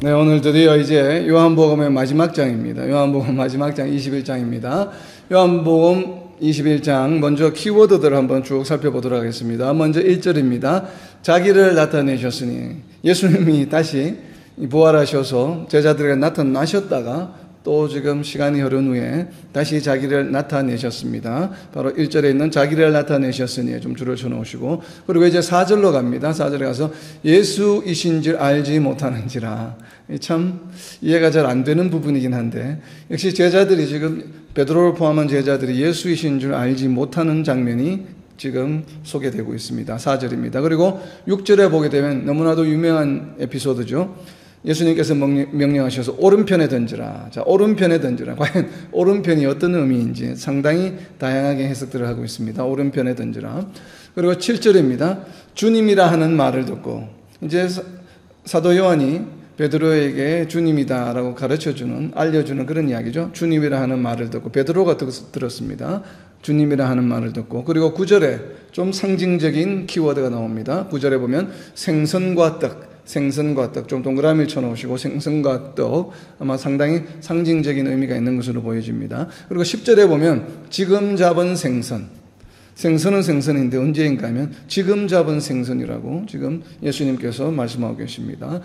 네, 오늘 드디어 이제 요한복음의 마지막 장입니다. 요한복음 마지막 장 21장입니다. 요한복음 21장 먼저 키워드들을 한번 쭉 살펴보도록 하겠습니다. 먼저 1절입니다. 자기를 나타내셨으니, 예수님이 다시 부활하셔서 제자들에게 나타나셨다가 또 지금 시간이 흐른 후에 다시 자기를 나타내셨습니다. 바로 1절에 있는 자기를 나타내셨으니 좀 줄을 쳐놓으시고, 그리고 이제 4절로 갑니다. 4절에 가서 예수이신 줄 알지 못하는지라. 참 이해가 잘 안 되는 부분이긴 한데, 역시 제자들이 지금 베드로를 포함한 제자들이 예수이신 줄 알지 못하는 장면이 지금 소개되고 있습니다. 4절입니다. 그리고 6절에 보게 되면 너무나도 유명한 에피소드죠. 예수님께서 명령하셔서 오른편에 던지라. 자, 오른편에 던지라. 과연 오른편이 어떤 의미인지 상당히 다양하게 해석들을 하고 있습니다. 오른편에 던지라. 그리고 7절입니다. 주님이라 하는 말을 듣고, 이제 사도 요한이 베드로에게 주님이다라고 가르쳐주는, 알려주는 그런 이야기죠. 주님이라 하는 말을 듣고 베드로가 들었습니다. 주님이라 하는 말을 듣고, 그리고 9절에 좀 상징적인 키워드가 나옵니다. 9절에 보면 생선과 떡, 생선과 떡, 좀 동그라미를 쳐놓으시고 생선과 떡, 아마 상당히 상징적인 의미가 있는 것으로 보여집니다. 그리고 10절에 보면 지금 잡은 생선, 생선은 생선인데 언제인가 하면 지금 잡은 생선이라고 지금 예수님께서 말씀하고 계십니다.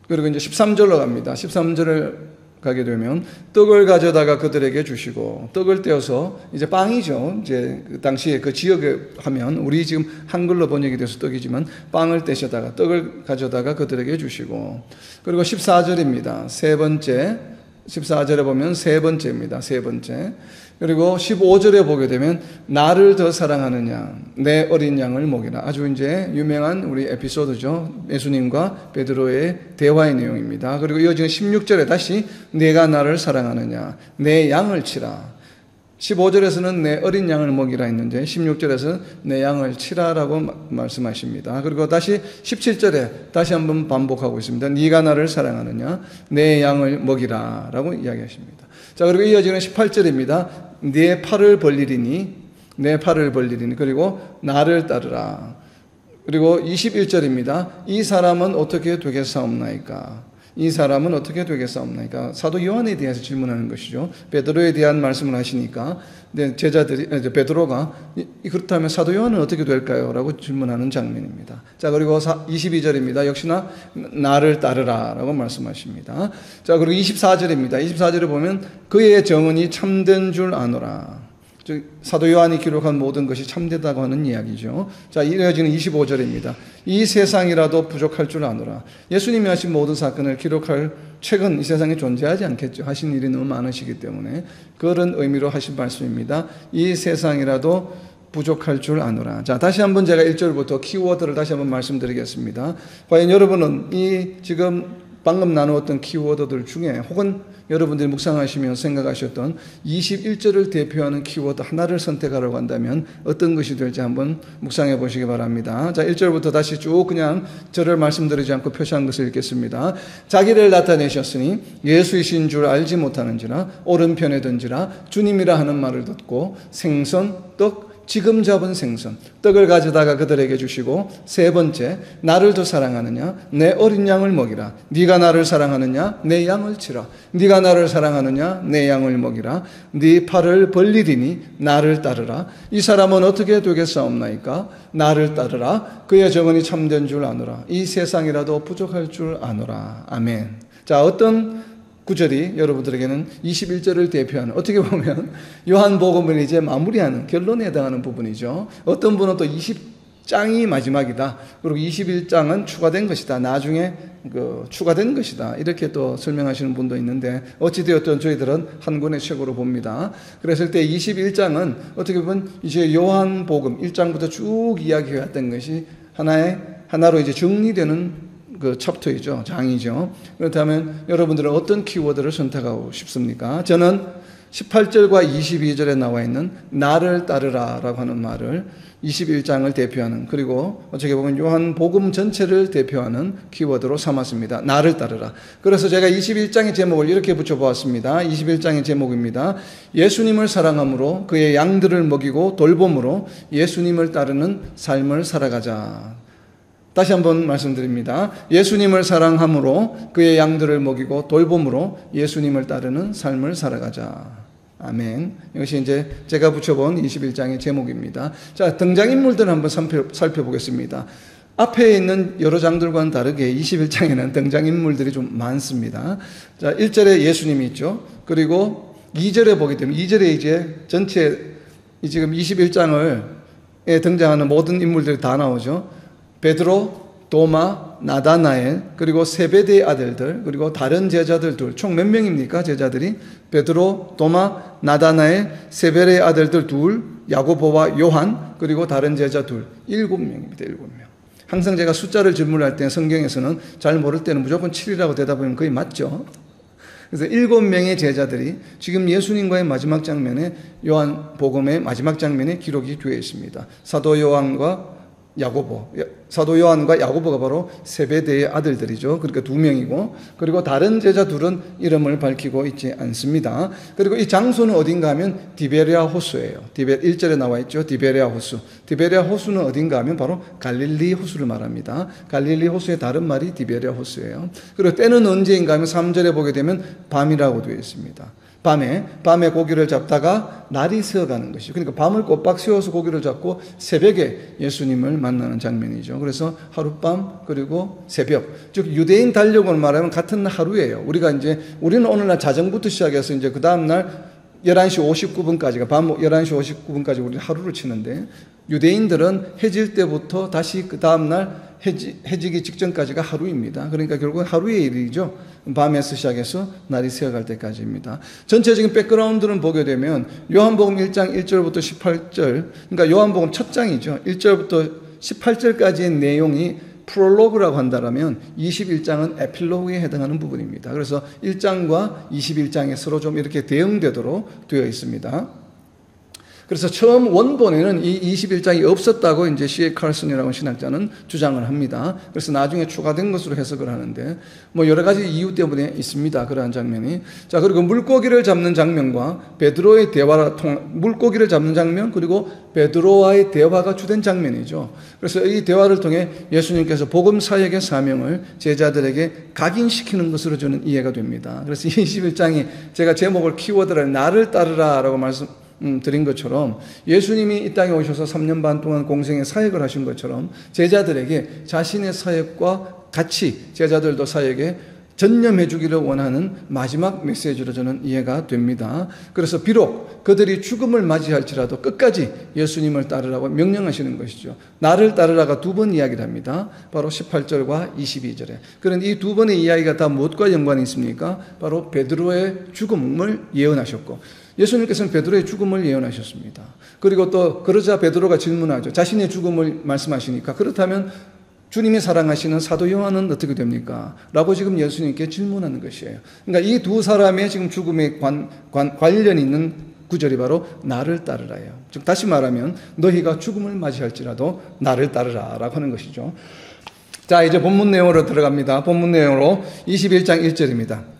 그리고 이제 13절로 갑니다. 13절을 가게 되면 떡을 가져다가 그들에게 주시고, 떡을 떼어서 이제 빵이죠. 이제 그 당시에 그 지역에 하면, 우리 지금 한글로 번역이 돼서 떡이지만 빵을 떼셔다가 떡을 가져다가 그들에게 주시고, 그리고 14절입니다. 세 번째, 14절에 보면 세 번째입니다. 세 번째. 그리고 15절에 보게 되면 나를 더 사랑하느냐, 내 어린 양을 먹이라. 아주 이제 유명한 우리 에피소드죠. 예수님과 베드로의 대화의 내용입니다. 그리고 이어지는 16절에 다시 내가 나를 사랑하느냐, 내 양을 치라. 15절에서는 내 어린 양을 먹이라 했는데 16절에서는 내 양을 치라라고 말씀하십니다. 그리고 다시 17절에 다시 한번 반복하고 있습니다. 네가 나를 사랑하느냐, 내 양을 먹이라 라고 이야기하십니다. 자, 그리고 이어지는 18절입니다. 내 팔을 벌리리니, 내 팔을 벌리리니, 그리고 나를 따르라. 그리고 21절입니다. 이 사람은 어떻게 되겠사옵나이까? 이 사람은 어떻게 되겠사옵나이까? 사도 요한에 대해서 질문하는 것이죠. 베드로에 대한 말씀을 하시니까 제자들이, 베드로가 그렇다면 사도 요한은 어떻게 될까요? 라고 질문하는 장면입니다. 자, 그리고 22절입니다. 역시나 나를 따르라 라고 말씀하십니다. 자, 그리고 24절입니다. 24절에 보면 그의 정언이 참된 줄 아노라. 사도 요한이 기록한 모든 것이 참되다고 하는 이야기죠. 자, 이어지는 25절입니다. 이 세상이라도 부족할 줄 아노라. 예수님이 하신 모든 사건을 기록할 책은 이 세상에 존재하지 않겠죠. 하신 일이 너무 많으시기 때문에 그런 의미로 하신 말씀입니다. 이 세상이라도 부족할 줄 아노라. 자, 다시 한번 제가 1절부터 키워드를 다시 한번 말씀드리겠습니다. 과연 여러분은 이 지금 방금 나누었던 키워드들 중에, 혹은 여러분들이 묵상하시면서 생각하셨던 21절을 대표하는 키워드 하나를 선택하려고 한다면 어떤 것이 될지 한번 묵상해 보시기 바랍니다. 자, 1절부터 다시 쭉 그냥 절을 말씀드리지 않고 표시한 것을 읽겠습니다. 자기를 나타내셨으니 예수이신 줄 알지 못하는지라, 오른편에 던지라, 주님이라 하는 말을 듣고 생선, 떡, 지금 잡은 생선, 떡을 가져다가 그들에게 주시고, 세 번째, 나를 더 사랑하느냐, 내 어린 양을 먹이라. 네가 나를 사랑하느냐, 내 양을 치라. 네가 나를 사랑하느냐, 내 양을 먹이라. 네 팔을 벌리리니 나를 따르라. 이 사람은 어떻게 되겠사옵나이까? 나를 따르라. 그의 정언이 참된 줄 아노라. 이 세상이라도 부족할 줄 아노라. 아멘. 자, 어떤 구절이 여러분들에게는 21절을 대표하는, 어떻게 보면 요한복음을 이제 마무리하는 결론에 해당하는 부분이죠. 어떤 분은 또 20장이 마지막이다, 그리고 21장은 추가된 것이다, 나중에 추가된 것이다, 이렇게 또 설명하시는 분도 있는데, 어찌되었든 저희들은 한 권의 책으로 봅니다. 그랬을 때 21장은 어떻게 보면 이제 요한복음 1장부터 쭉 이야기해왔던 것이 하나로 이제 정리되는 그 챕터이죠. 장이죠. 그렇다면 여러분들은 어떤 키워드를 선택하고 싶습니까? 저는 18절과 22절에 나와 있는 나를 따르라 라고 하는 말을 21장을 대표하는, 그리고 어떻게 보면 요한복음 전체를 대표하는 키워드로 삼았습니다. 나를 따르라. 그래서 제가 21장의 제목을 이렇게 붙여보았습니다. 21장의 제목입니다. 예수님을 사랑함으로 그의 양들을 먹이고 돌봄으로 예수님을 따르는 삶을 살아가자. 다시 한번 말씀드립니다. 예수님을 사랑함으로 그의 양들을 먹이고 돌봄으로 예수님을 따르는 삶을 살아가자. 아멘. 이것이 이제 제가 붙여본 21장의 제목입니다. 자, 등장인물들을 한번 살펴보겠습니다. 앞에 있는 여러 장들과는 다르게 21장에는 등장인물들이 좀 많습니다. 자, 1절에 예수님이 있죠. 그리고 2절에 보게 되면 2절에 이제 전체 지금 21장에 등장하는 모든 인물들이 다 나오죠. 베드로, 도마, 나다나엘, 그리고 세베대의 아들들, 그리고 다른 제자들 둘. 총 몇 명입니까? 제자들이 베드로, 도마, 나다나엘, 세베대의 아들들 둘, 야고보와 요한, 그리고 다른 제자 둘. 7명입니다. 7명. 항상 제가 숫자를 질문할 때 성경에서는 잘 모를 때는 무조건 7이라고 대답하면 거의 맞죠. 그래서 7명의 제자들이 지금 예수님과의 마지막 장면에 요한복음의 마지막 장면에 기록이 되어 있습니다. 사도 요한과 야고보가 바로 세베대의 아들들이죠. 그러니까 2명이고, 그리고 다른 제자 둘은 이름을 밝히고 있지 않습니다. 그리고 이 장소는 어딘가 하면 디베랴 호수예요. 1절에 나와 있죠. 디베랴 호수. 디베랴 호수는 어딘가 하면 바로 갈릴리 호수를 말합니다. 갈릴리 호수의 다른 말이 디베랴 호수예요. 그리고 때는 언제인가 하면 3절에 보게 되면 밤이라고 되어 있습니다. 밤에 고기를 잡다가 날이 새어가는 것이죠. 그러니까 밤을 꼬박 세워서 고기를 잡고 새벽에 예수님을 만나는 장면이죠. 그래서 하룻밤 그리고 새벽, 즉 유대인 달력으로 말하면 같은 하루예요. 우리는 오늘날 자정부터 시작해서 이제 그 다음 날 11시 59분까지가 밤 11시 59분까지 우리는 하루를 치는데, 유대인들은 해질 때부터 다시 그 다음 날 해지기 직전까지가 하루입니다. 그러니까 결국은 하루의 일이죠. 밤에서 시작해서 날이 새어갈 때까지입니다. 전체적인 백그라운드를 보게 되면 요한복음 1장 1절부터 18절, 그러니까 요한복음 첫 장이죠. 1절부터 18절까지의 내용이 프롤로그라고 한다면 21장은 에필로그에 해당하는 부분입니다. 그래서 1장과 21장에 서로 좀 이렇게 대응되도록 되어 있습니다. 그래서 처음 원본에는 이 21장이 없었다고 이제 C.A. 칼슨이라는 신학자는 주장을 합니다. 그래서 나중에 추가된 것으로 해석을 하는데, 뭐 여러 가지 이유 때문에 있습니다. 그러한 장면이. 자, 그리고 물고기를 잡는 장면과 베드로의 물고기를 잡는 장면, 그리고 베드로와의 대화가 주된 장면이죠. 그래서 이 대화를 통해 예수님께서 복음 사역의 사명을 제자들에게 각인시키는 것으로 저는 이해가 됩니다. 그래서 21장이 제가 제목을 키워드를 나를 따르라라고 드린 것처럼, 예수님이 이 땅에 오셔서 3년 반 동안 공생의 사역을 하신 것처럼 제자들에게 자신의 사역과 같이 제자들도 사역에 전념해 주기를 원하는 마지막 메시지로 저는 이해가 됩니다. 그래서 비록 그들이 죽음을 맞이할지라도 끝까지 예수님을 따르라고 명령하시는 것이죠. 나를 따르라가 2번 이야기를 합니다. 바로 18절과 22절에. 그런데 이 2번의 이야기가 다 무엇과 연관이 있습니까? 바로 베드로의 죽음을 예언하셨고, 예수님께서는 베드로의 죽음을 예언하셨습니다. 그리고 또 그러자 베드로가 질문하죠. 자신의 죽음을 말씀하시니까, 그렇다면 주님이 사랑하시는 사도 요한은 어떻게 됩니까? 라고 지금 예수님께 질문하는 것이에요. 그러니까 이 두 사람의 지금 죽음에 관련이 있는 구절이 바로 나를 따르라예요. 즉 다시 말하면 너희가 죽음을 맞이할지라도 나를 따르라 라고 하는 것이죠. 자, 이제 본문 내용으로 들어갑니다. 본문 내용으로 21장 1절입니다.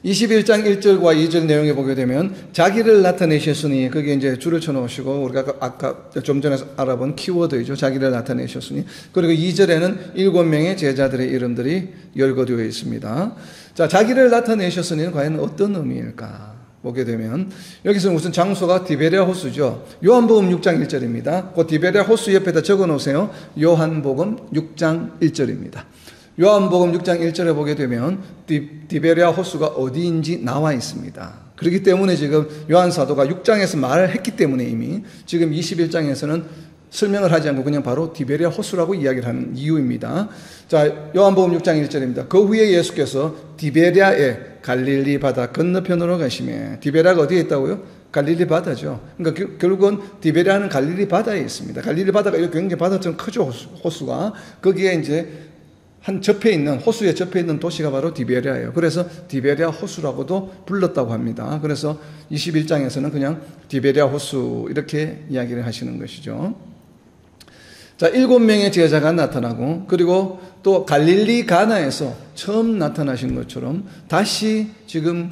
21장 1절과 2절 내용에 보게 되면 자기를 나타내셨으니, 그게 이제 줄을 쳐놓으시고 우리가 아까 좀 전에 알아본 키워드이죠. 자기를 나타내셨으니. 그리고 2절에는 7명의 제자들의 이름들이 열거되어 있습니다. 자, 자기를 나타내셨으니는 과연 어떤 의미일까 보게 되면, 여기서 무슨 장소가 디베랴 호수죠. 요한복음 6장 1절입니다. 그 디베랴 호수 옆에다 적어 놓으세요. 요한복음 6장 1절입니다. 요한복음 6장 1절에 보게 되면 디베랴 호수가 어디인지 나와 있습니다. 그렇기 때문에 지금 요한 사도가 6장에서 말을 했기 때문에 이미 지금 21장에서는 설명을 하지 않고 그냥 바로 디베랴 호수라고 이야기를 하는 이유입니다. 자, 요한복음 6장 1절입니다. 그 후에 예수께서 디베랴의 갈릴리 바다 건너편으로 가시매. 디베랴가 어디에 있다고요? 갈릴리 바다죠. 그러니까 결국은 디베랴는 갈릴리 바다에 있습니다. 갈릴리 바다가 굉장히 바다처럼 크죠, 호수가. 거기에 이제 호수에 접해 있는 도시가 바로 디베랴예요. 그래서 디베랴 호수라고도 불렀다고 합니다. 그래서 21장에서는 그냥 디베랴 호수 이렇게 이야기를 하시는 것이죠. 자, 7명의 제자가 나타나고, 그리고 또 갈릴리 가나에서 처음 나타나신 것처럼 다시 지금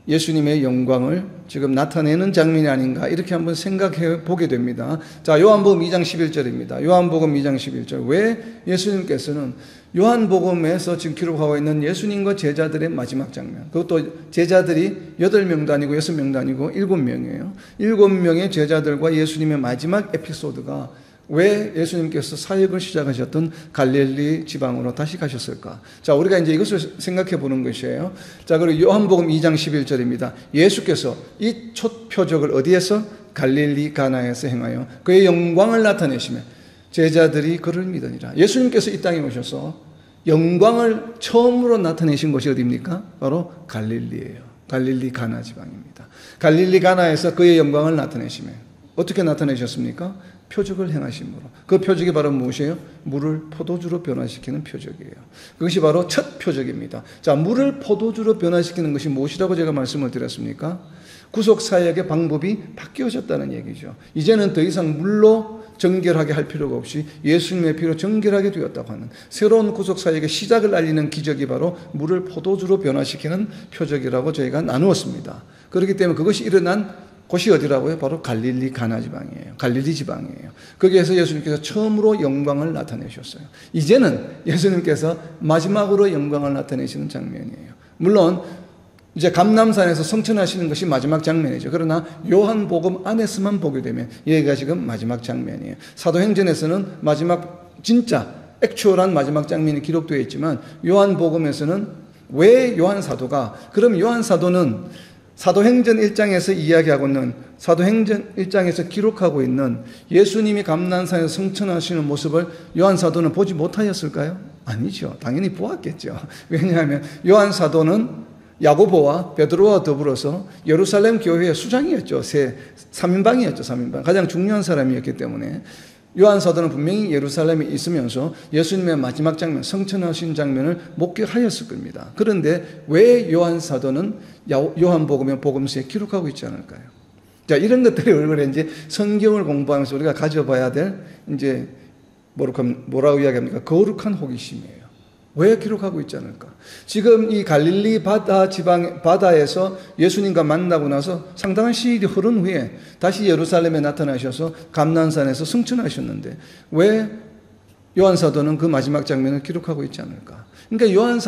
예수님의 영광을 지금 나타내는 장면이 아닌가 이렇게 한번 생각해 보게 됩니다. 자, 요한복음 2장 11절입니다. 요한복음 2장 11절. 왜 예수님께서는 요한복음에서 지금 기록하고 있는 예수님과 제자들의 마지막 장면, 그것도 제자들이 8명도 아니고 6명도 아니고 7명이에요. 7명의 제자들과 예수님의 마지막 에피소드가 왜 예수님께서 사역을 시작하셨던 갈릴리 지방으로 다시 가셨을까? 자, 우리가 이제 이것을 생각해 보는 것이에요. 자, 그리고 요한복음 2장 11절입니다. 예수께서 이 첫 표적을 어디에서? 갈릴리 가나에서 행하여 그의 영광을 나타내시며 제자들이 그를 믿으니라. 예수님께서 이 땅에 오셔서 영광을 처음으로 나타내신 곳이 어디입니까? 바로 갈릴리예요. 갈릴리 가나 지방입니다. 갈릴리 가나에서 그의 영광을 나타내시며 어떻게 나타내셨습니까? 표적을 행하심으로. 그 표적이 바로 무엇이에요? 물을 포도주로 변화시키는 표적이에요. 그것이 바로 첫 표적입니다. 자, 물을 포도주로 변화시키는 것이 무엇이라고 제가 말씀을 드렸습니까? 구속사역의 방법이 바뀌어졌다는 얘기죠. 이제는 더 이상 물로 정결하게 할 필요가 없이 예수님의 피로 정결하게 되었다고 하는 새로운 구속사역의 시작을 알리는 기적이 바로 물을 포도주로 변화시키는 표적이라고 저희가 나누었습니다. 그렇기 때문에 그것이 일어난 곳이 어디라고요? 바로 갈릴리 가나 지방이에요. 갈릴리 지방이에요. 거기에서 예수님께서 처음으로 영광을 나타내셨어요. 이제는 예수님께서 마지막으로 영광을 나타내시는 장면이에요. 물론 이제 감람산에서 성천하시는 것이 마지막 장면이죠. 그러나 요한복음 안에서만 보게 되면 여기가 지금 마지막 장면이에요. 사도행전에서는 마지막 진짜 액추얼한 마지막 장면이 기록되어 있지만 요한복음에서는 왜 요한 사도가, 그럼 요한 사도는 사도행전 1장에서 이야기하고 있는, 사도행전 1장에서 기록하고 있는 예수님이 감람산에서 성천하시는 모습을 요한 사도는 보지 못하였을까요? 아니죠. 당연히 보았겠죠. 왜냐하면 요한 사도는 야고보와 베드로와 더불어서 예루살렘 교회의 수장이었죠. 3인방이었죠. 3인방. 가장 중요한 사람이었기 때문에 요한 사도는 분명히 예루살렘에 있으면서 예수님의 마지막 장면, 성천하신 장면을 목격하였을 겁니다. 그런데 왜 요한 사도는 요한복음의 복음서에 기록하고 있지 않을까요? 자, 이런 것들이 얼마나 이제 성경을 공부하면서 우리가 가져봐야 될 이제 뭐라고 이야기합니까? 거룩한 호기심이에요. 왜 기록하고 있지 않을까? 지금 이 갈릴리 바다에서 예수님과 만나고 나서 상당한 시일이 흐른 후에 다시 예루살렘에 나타나셔서 감람산에서 승천하셨는데 왜 요한 사도는 그 마지막 장면을 기록하고 있지 않을까? 그러니까 요한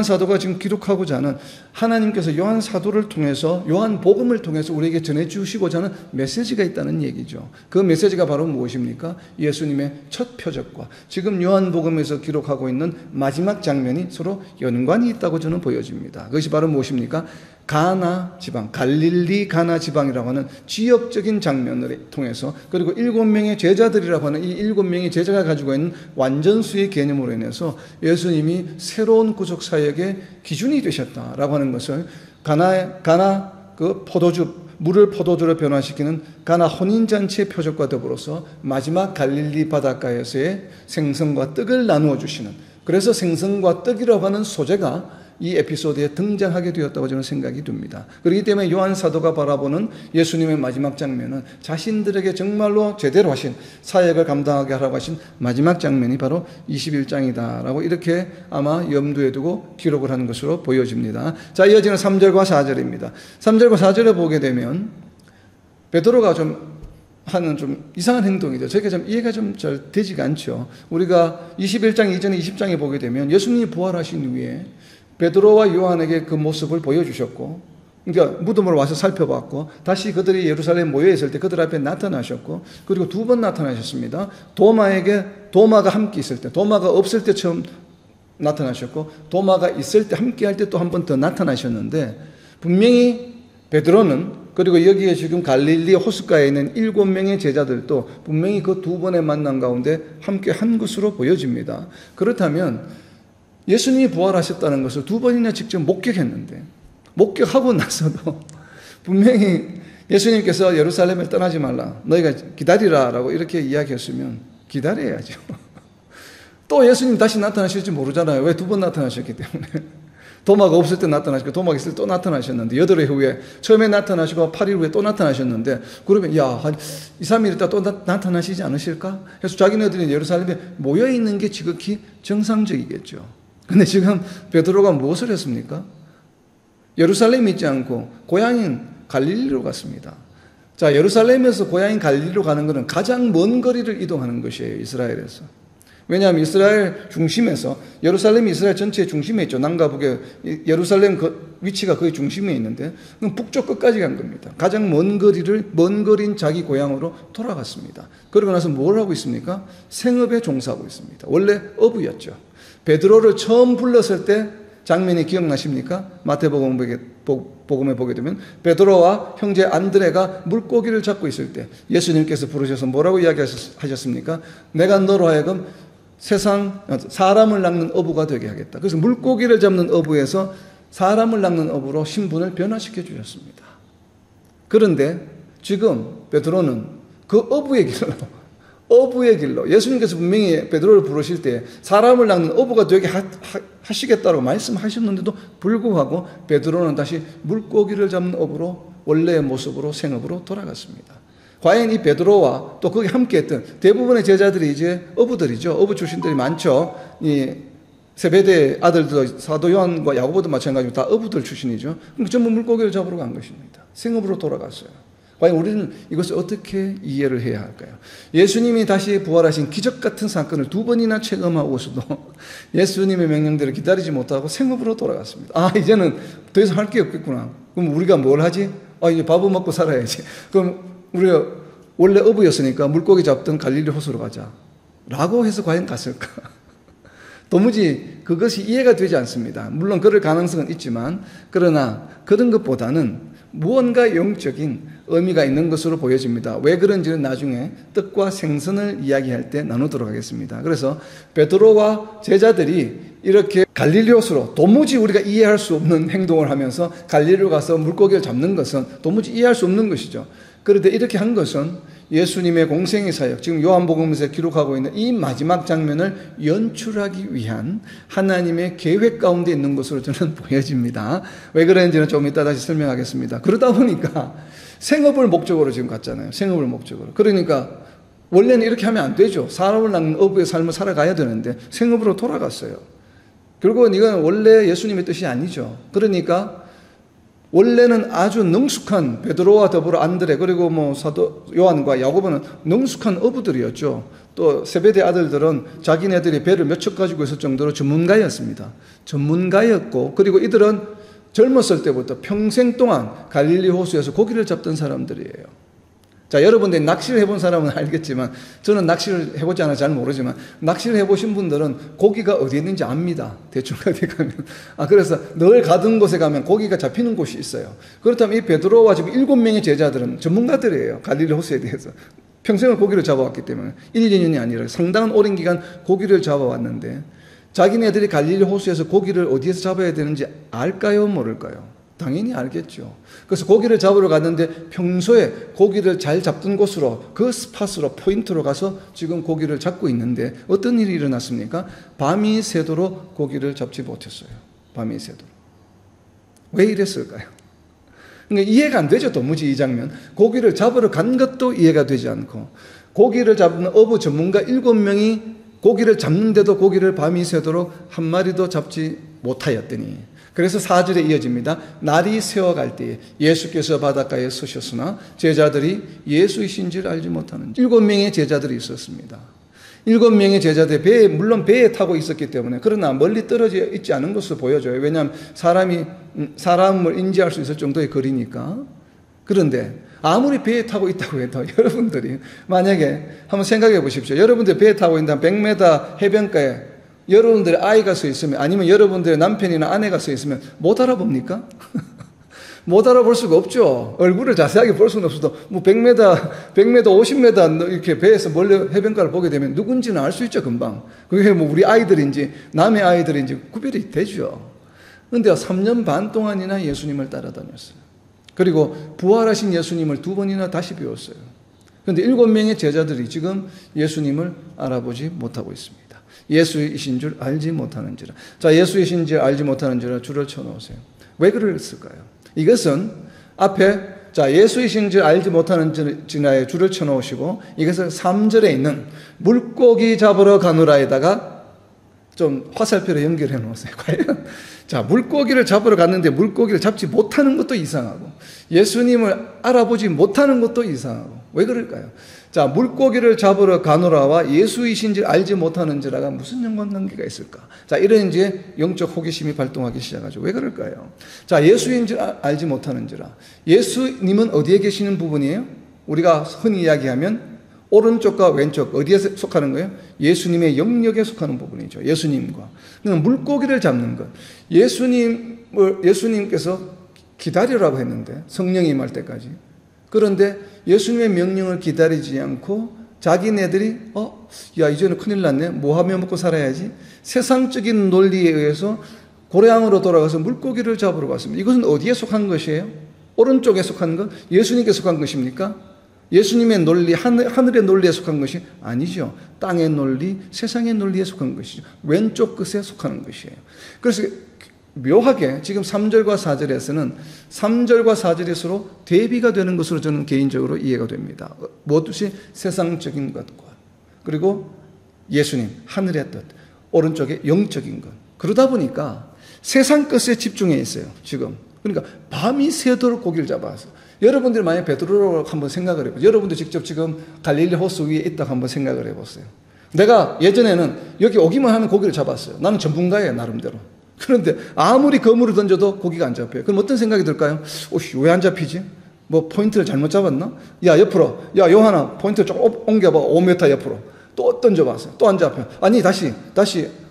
사도가 지금 기록하고자 하는 하나님께서 요한 사도를 통해서, 요한 복음을 통해서 우리에게 전해주시고자 하는 메시지가 있다는 얘기죠. 그 메시지가 바로 무엇입니까? 예수님의 첫 표적과 지금 요한 복음에서 기록하고 있는 마지막 장면이 서로 연관이 있다고 저는 보여집니다. 그것이 바로 무엇입니까? 가나 지방, 갈릴리 가나 지방이라고 하는 지역적인 장면을 통해서, 그리고 7명의 제자들이라고 하는 이 7명의 제자가 가지고 있는 완전수의 개념으로 인해서 예수님이 새로운 구속 사역의 기준이 되셨다라고 하는 것을 가나 그 포도주, 물을 포도주로 변화시키는 가나 혼인잔치의 표적과 더불어서 마지막 갈릴리 바닷가에서의 생선과 떡을 나누어 주시는, 그래서 생선과 떡이라고 하는 소재가 이 에피소드에 등장하게 되었다고 저는 생각이 듭니다. 그렇기 때문에 요한 사도가 바라보는 예수님의 마지막 장면은 자신들에게 정말로 제대로 하신 사역을 감당하게 하라고 하신 마지막 장면이 바로 21장이다라고 이렇게 아마 염두에 두고 기록을 한 것으로 보여집니다. 자, 이어지는 3절과 4절입니다. 3절과 4절을 보게 되면 베드로가 하는 이상한 행동이죠. 저게 이해가 잘 되지가 않죠. 우리가 21장 이전에 20장에 보게 되면 예수님이 부활하신 후에 베드로와 요한에게 그 모습을 보여주셨고, 그러니까 무덤을 와서 살펴봤고, 다시 그들이 예루살렘에 모여있을 때 그들 앞에 나타나셨고, 그리고 2번 나타나셨습니다. 도마가 함께 있을 때, 도마가 없을 때 처음 나타나셨고, 도마가 있을 때 함께 할 때 또 한 번 더 나타나셨는데, 분명히 베드로는, 그리고 여기에 지금 갈릴리 호숫가에 있는 7명의 제자들도 분명히 그 2번의 만남 가운데 함께 한 것으로 보여집니다. 그렇다면 예수님이 부활하셨다는 것을 2번이나 직접 목격했는데, 목격하고 나서도 분명히 예수님께서 예루살렘을 떠나지 말라, 너희가 기다리라 라고 이렇게 이야기했으면 기다려야죠. 또 예수님 다시 나타나실지 모르잖아요. 왜 2번 나타나셨기 때문에. 도마가 없을 때 나타나시고 도마가 있을 때 또 나타나셨는데, 8회 후에 처음에 나타나시고 8일 후에 또 나타나셨는데, 그러면 한 2, 3일 있다 또 나타나시지 않으실까? 그래서 자기네들이 예루살렘에 모여있는 게 지극히 정상적이겠죠. 근데 지금 베드로가 무엇을 했습니까? 예루살렘에 있지 않고 고향인 갈릴리로 갔습니다. 자, 예루살렘에서 고향인 갈릴리로 가는 것은 가장 먼 거리를 이동하는 것이에요, 이스라엘에서. 왜냐하면 이스라엘 중심에서, 예루살렘이 이스라엘 전체의 중심에 있죠. 남과 북에 예루살렘 위치가 거의 중심에 있는데 그럼 북쪽 끝까지 간 겁니다. 가장 먼 거리인 자기 고향으로 돌아갔습니다. 그러고 나서 뭘 하고 있습니까? 생업에 종사하고 있습니다. 원래 어부였죠. 베드로를 처음 불렀을 때 장면이 기억나십니까? 마태복음에 보게 되면 베드로와 형제 안드레가 물고기를 잡고 있을 때 예수님께서 부르셔서 뭐라고 이야기하셨습니까? 내가 너로 하여금 사람을 낚는 어부가 되게 하겠다. 그래서 물고기를 잡는 어부에서 사람을 낚는 어부로 신분을 변화시켜 주셨습니다. 그런데 지금 베드로는 그 어부의 길로 예수님께서 분명히 베드로를 부르실 때 사람을 낚는 어부가 되게 하시겠다고 말씀하셨는데도 불구하고 베드로는 다시 물고기를 잡는 어부로 원래의 모습으로 생업으로 돌아갔습니다. 과연 이 베드로와 또 거기 함께했던 대부분의 제자들이 이제 어부들이죠. 어부 출신들이 많죠. 이 세베대 아들도 사도 요한과 야고보도 마찬가지로 다 어부들 출신이죠. 그러니까 전부 물고기를 잡으러 간 것입니다. 생업으로 돌아갔어요. 과연 우리는 이것을 어떻게 이해를 해야 할까요? 예수님이 다시 부활하신 기적 같은 사건을 2번이나 체험하고서도 예수님의 명령대로 기다리지 못하고 생업으로 돌아갔습니다. 아, 이제는 더 이상 할 게 없겠구나. 그럼 우리가 뭘 하지? 아, 이제 밥을 먹고 살아야지. 그럼 우리가 원래 어부였으니까 물고기 잡던 갈릴리 호수로 가자 라고 해서 과연 갔을까? 도무지 그것이 이해가 되지 않습니다. 물론 그럴 가능성은 있지만 그러나 그런 것보다는 무언가 영적인 의미가 있는 것으로 보여집니다. 왜 그런지는 나중에 떡과 생선을 이야기할 때 나누도록 하겠습니다. 그래서 베드로와 제자들이 이렇게 갈릴리 호수로 도무지 우리가 이해할 수 없는 행동을 하면서 갈릴리로 가서 물고기를 잡는 것은 도무지 이해할 수 없는 것이죠. 그런데 이렇게 한 것은 예수님의 공생의 사역, 지금 요한복음에서 기록하고 있는 이 마지막 장면을 연출하기 위한 하나님의 계획 가운데 있는 것으로 저는 보여집니다. 왜 그런지는 좀 이따 다시 설명하겠습니다. 그러다 보니까 생업을 목적으로 지금 갔잖아요. 생업을 목적으로. 그러니까 원래는 이렇게 하면 안 되죠. 사람을 낚는 어부의 삶을 살아가야 되는데 생업으로 돌아갔어요. 결국은 이건 원래 예수님의 뜻이 아니죠. 그러니까 원래는 아주 능숙한 베드로와 더불어 안드레 그리고 사도 요한과 야고보는 능숙한 어부들이었죠. 또 세베대 아들들은 자기네들이 배를 몇 척 가지고 있을 정도로 전문가였습니다. 전문가였고 그리고 이들은 젊었을 때부터 평생 동안 갈릴리 호수에서 고기를 잡던 사람들이에요. 자, 여러분들이 낚시를 해본 사람은 알겠지만 저는 낚시를 해보지 않아서 잘 모르지만 낚시를 해보신 분들은 고기가 어디 있는지 압니다. 대충 어디 가면. 그래서 늘 가던 곳에 가면 고기가 잡히는 곳이 있어요. 그렇다면 이 베드로와 지금 7명의 제자들은 전문가들이에요. 갈릴리 호수에 대해서. 평생을 고기를 잡아왔기 때문에 1, 2년이 아니라 상당한 오랜 기간 고기를 잡아왔는데 자기네들이 갈릴리 호수에서 고기를 어디에서 잡아야 되는지 알까요? 모를까요? 당연히 알겠죠. 그래서 고기를 잡으러 갔는데 평소에 고기를 잘 잡던 곳으로 그 스팟으로 포인트로 가서 지금 고기를 잡고 있는데 어떤 일이 일어났습니까? 밤이 새도록 고기를 잡지 못했어요. 밤이 새도록. 왜 이랬을까요? 그러니까 이해가 안 되죠. 도무지 이 장면. 고기를 잡으러 간 것도 이해가 되지 않고 고기를 잡는 어부 전문가 7명이 고기를 잡는데도 고기를 밤이 새도록 한 마리도 잡지 못하였더니 그래서 4절에 이어집니다. 날이 새어갈 때에 예수께서 바닷가에 서셨으나 제자들이 예수이신 줄 알지 못하는 7명의 제자들이 있었습니다. 7명의 제자들이 물론 배에 타고 있었기 때문에 그러나 멀리 떨어져 있지 않은 것으로 보여져요. 왜냐하면 사람을 인지할 수 있을 정도의 거리니까. 그런데 아무리 배에 타고 있다고 해도 여러분들이 만약에 한번 생각해 보십시오. 여러분들 배에 타고 있는 100m 해변가에 여러분들의 아이가 서 있으면 아니면 여러분들의 남편이나 아내가 서 있으면 못 알아봅니까? 못 알아볼 수가 없죠. 얼굴을 자세하게 볼 수는 없어도 100m, 50m 이렇게 배에서 멀리 해변가를 보게 되면 누군지는 알 수 있죠, 금방. 그게 우리 아이들인지 남의 아이들인지 구별이 되죠. 그런데 3년 반 동안이나 예수님을 따라다녔어요. 그리고 부활하신 예수님을 2번이나 다시 배웠어요. 그런데 7명의 제자들이 지금 예수님을 알아보지 못하고 있습니다. 예수이신 줄 알지 못하는지라. 자, 예수이신 줄 알지 못하는지라 줄을 쳐놓으세요. 왜 그랬을까요? 이것은 앞에 예수이신 줄 알지 못하는지라에 줄을 쳐놓으시고 이것을 3절에 있는 물고기 잡으러 가노라에다가 좀 화살표로 연결해 놓으세요. 과연 자, 물고기를 잡으러 갔는데 물고기를 잡지 못하는 것도 이상하고 예수님을 알아보지 못하는 것도 이상하고 왜 그럴까요? 자, 물고기를 잡으러 가노라와 예수이신지 알지 못하는지라가 무슨 연관관계가 있을까? 자, 이런 이제 영적 호기심이 발동하기 시작하죠. 왜 그럴까요? 자, 예수인지 알지 못하는지라. 예수님은 어디에 계시는 부분이에요? 우리가 흔히 이야기하면 오른쪽과 왼쪽 어디에 속하는 거예요? 예수님의 영역에 속하는 부분이죠. 예수님과. 그러니까 물고기를 잡는 것. 예수님께서 기다리라고 했는데 성령이 임할 때까지. 그런데 예수님의 명령을 기다리지 않고 자기네들이 야 이제는 큰일 났네. 뭐 하며 먹고 살아야지. 세상적인 논리에 의해서 고래항으로 돌아가서 물고기를 잡으러 갔습니다. 이것은 어디에 속한 것이에요? 오른쪽에 속한 것? 예수님께 속한 것입니까? 예수님의 논리, 하늘의 논리에 속한 것이 아니죠. 땅의 논리, 세상의 논리에 속한 것이죠. 왼쪽 끝에 속하는 것이에요. 그래서 묘하게 지금 3절과 4절에서는 3절과 4절이 서로 대비가 되는 것으로 저는 개인적으로 이해가 됩니다. 무엇이 세상적인 것과 그리고 예수님, 하늘의 뜻, 오른쪽에 영적인 것. 그러다 보니까 세상 것에 집중해 있어요. 지금. 그러니까 밤이 새도록 고기를 잡아서 여러분들이 만약 베드로라고 한번 생각을 해보세요. 여러분도 직접 지금 갈릴리 호수 위에 있다고 한번 생각을 해보세요. 내가 예전에는 여기 오기만 하면 고기를 잡았어요. 나는 전문가예요, 나름대로. 그런데 아무리 거물을 던져도 고기가 안 잡혀요. 그럼 어떤 생각이 들까요? 왜 안 잡히지? 뭐 포인트를 잘못 잡았나? 야, 옆으로. 야, 요하나 포인트 조금 옮겨봐. 5m 옆으로. 또 던져봤어요. 또 안 잡혀요. 아니, 다시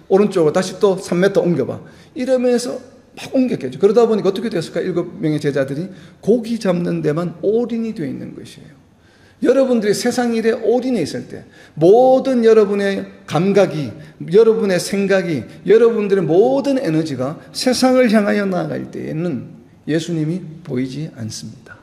오른쪽으로 다시 또 3m 옮겨봐. 이러면서 막 옮겼겠죠. 그러다 보니까 어떻게 됐을까? 7명의 제자들이 고기 잡는 데만 올인이 되어 있는 것이에요. 여러분들이 세상 일에 올인해 있을 때 모든 여러분의 감각이, 여러분의 생각이, 여러분들의 모든 에너지가 세상을 향하여 나아갈 때에는 예수님이 보이지 않습니다.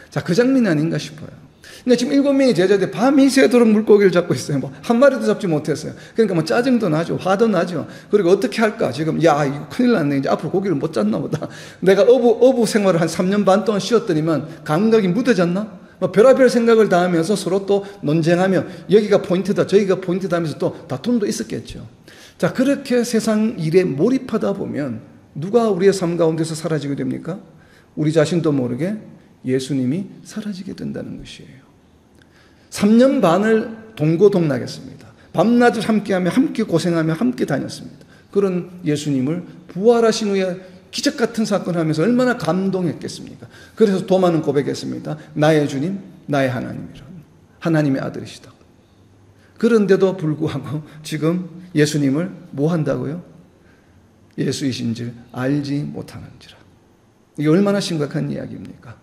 자, 그 장면이 아닌가 싶어요. 그러니까 지금 7명의 제자들이 밤이 새도록 물고기를 잡고 있어요. 뭐 한 마리도 잡지 못했어요. 그러니까 뭐 짜증도 나죠. 화도 나죠. 그리고 어떻게 할까? 지금 야 이거 큰일 났네. 이제 앞으로 고기를 못 잡나 보다. 내가 어부 생활을 한 3년 반 동안 쉬었더니만 감각이 무뎌졌나? 뭐 별의별 생각을 다 하면서 서로 또 논쟁하며 여기가 포인트다 저기가 포인트다 하면서 또 다툼도 있었겠죠. 자, 그렇게 세상 일에 몰입하다 보면 누가 우리의 삶 가운데서 사라지게 됩니까? 우리 자신도 모르게 예수님이 사라지게 된다는 것이에요. 3년 반을 동고동락했습니다. 밤낮을 함께하며 함께 고생하며 함께 다녔습니다. 그런 예수님을 부활하신 후에 기적 같은 사건을 하면서 얼마나 감동했겠습니까? 그래서 도마는 고백했습니다. 나의 주님, 나의 하나님이라. 하나님의 아들이시다. 그런데도 불구하고 지금 예수님을 뭐 한다고요? 예수이신지 알지 못하는지라. 이게 얼마나 심각한 이야기입니까?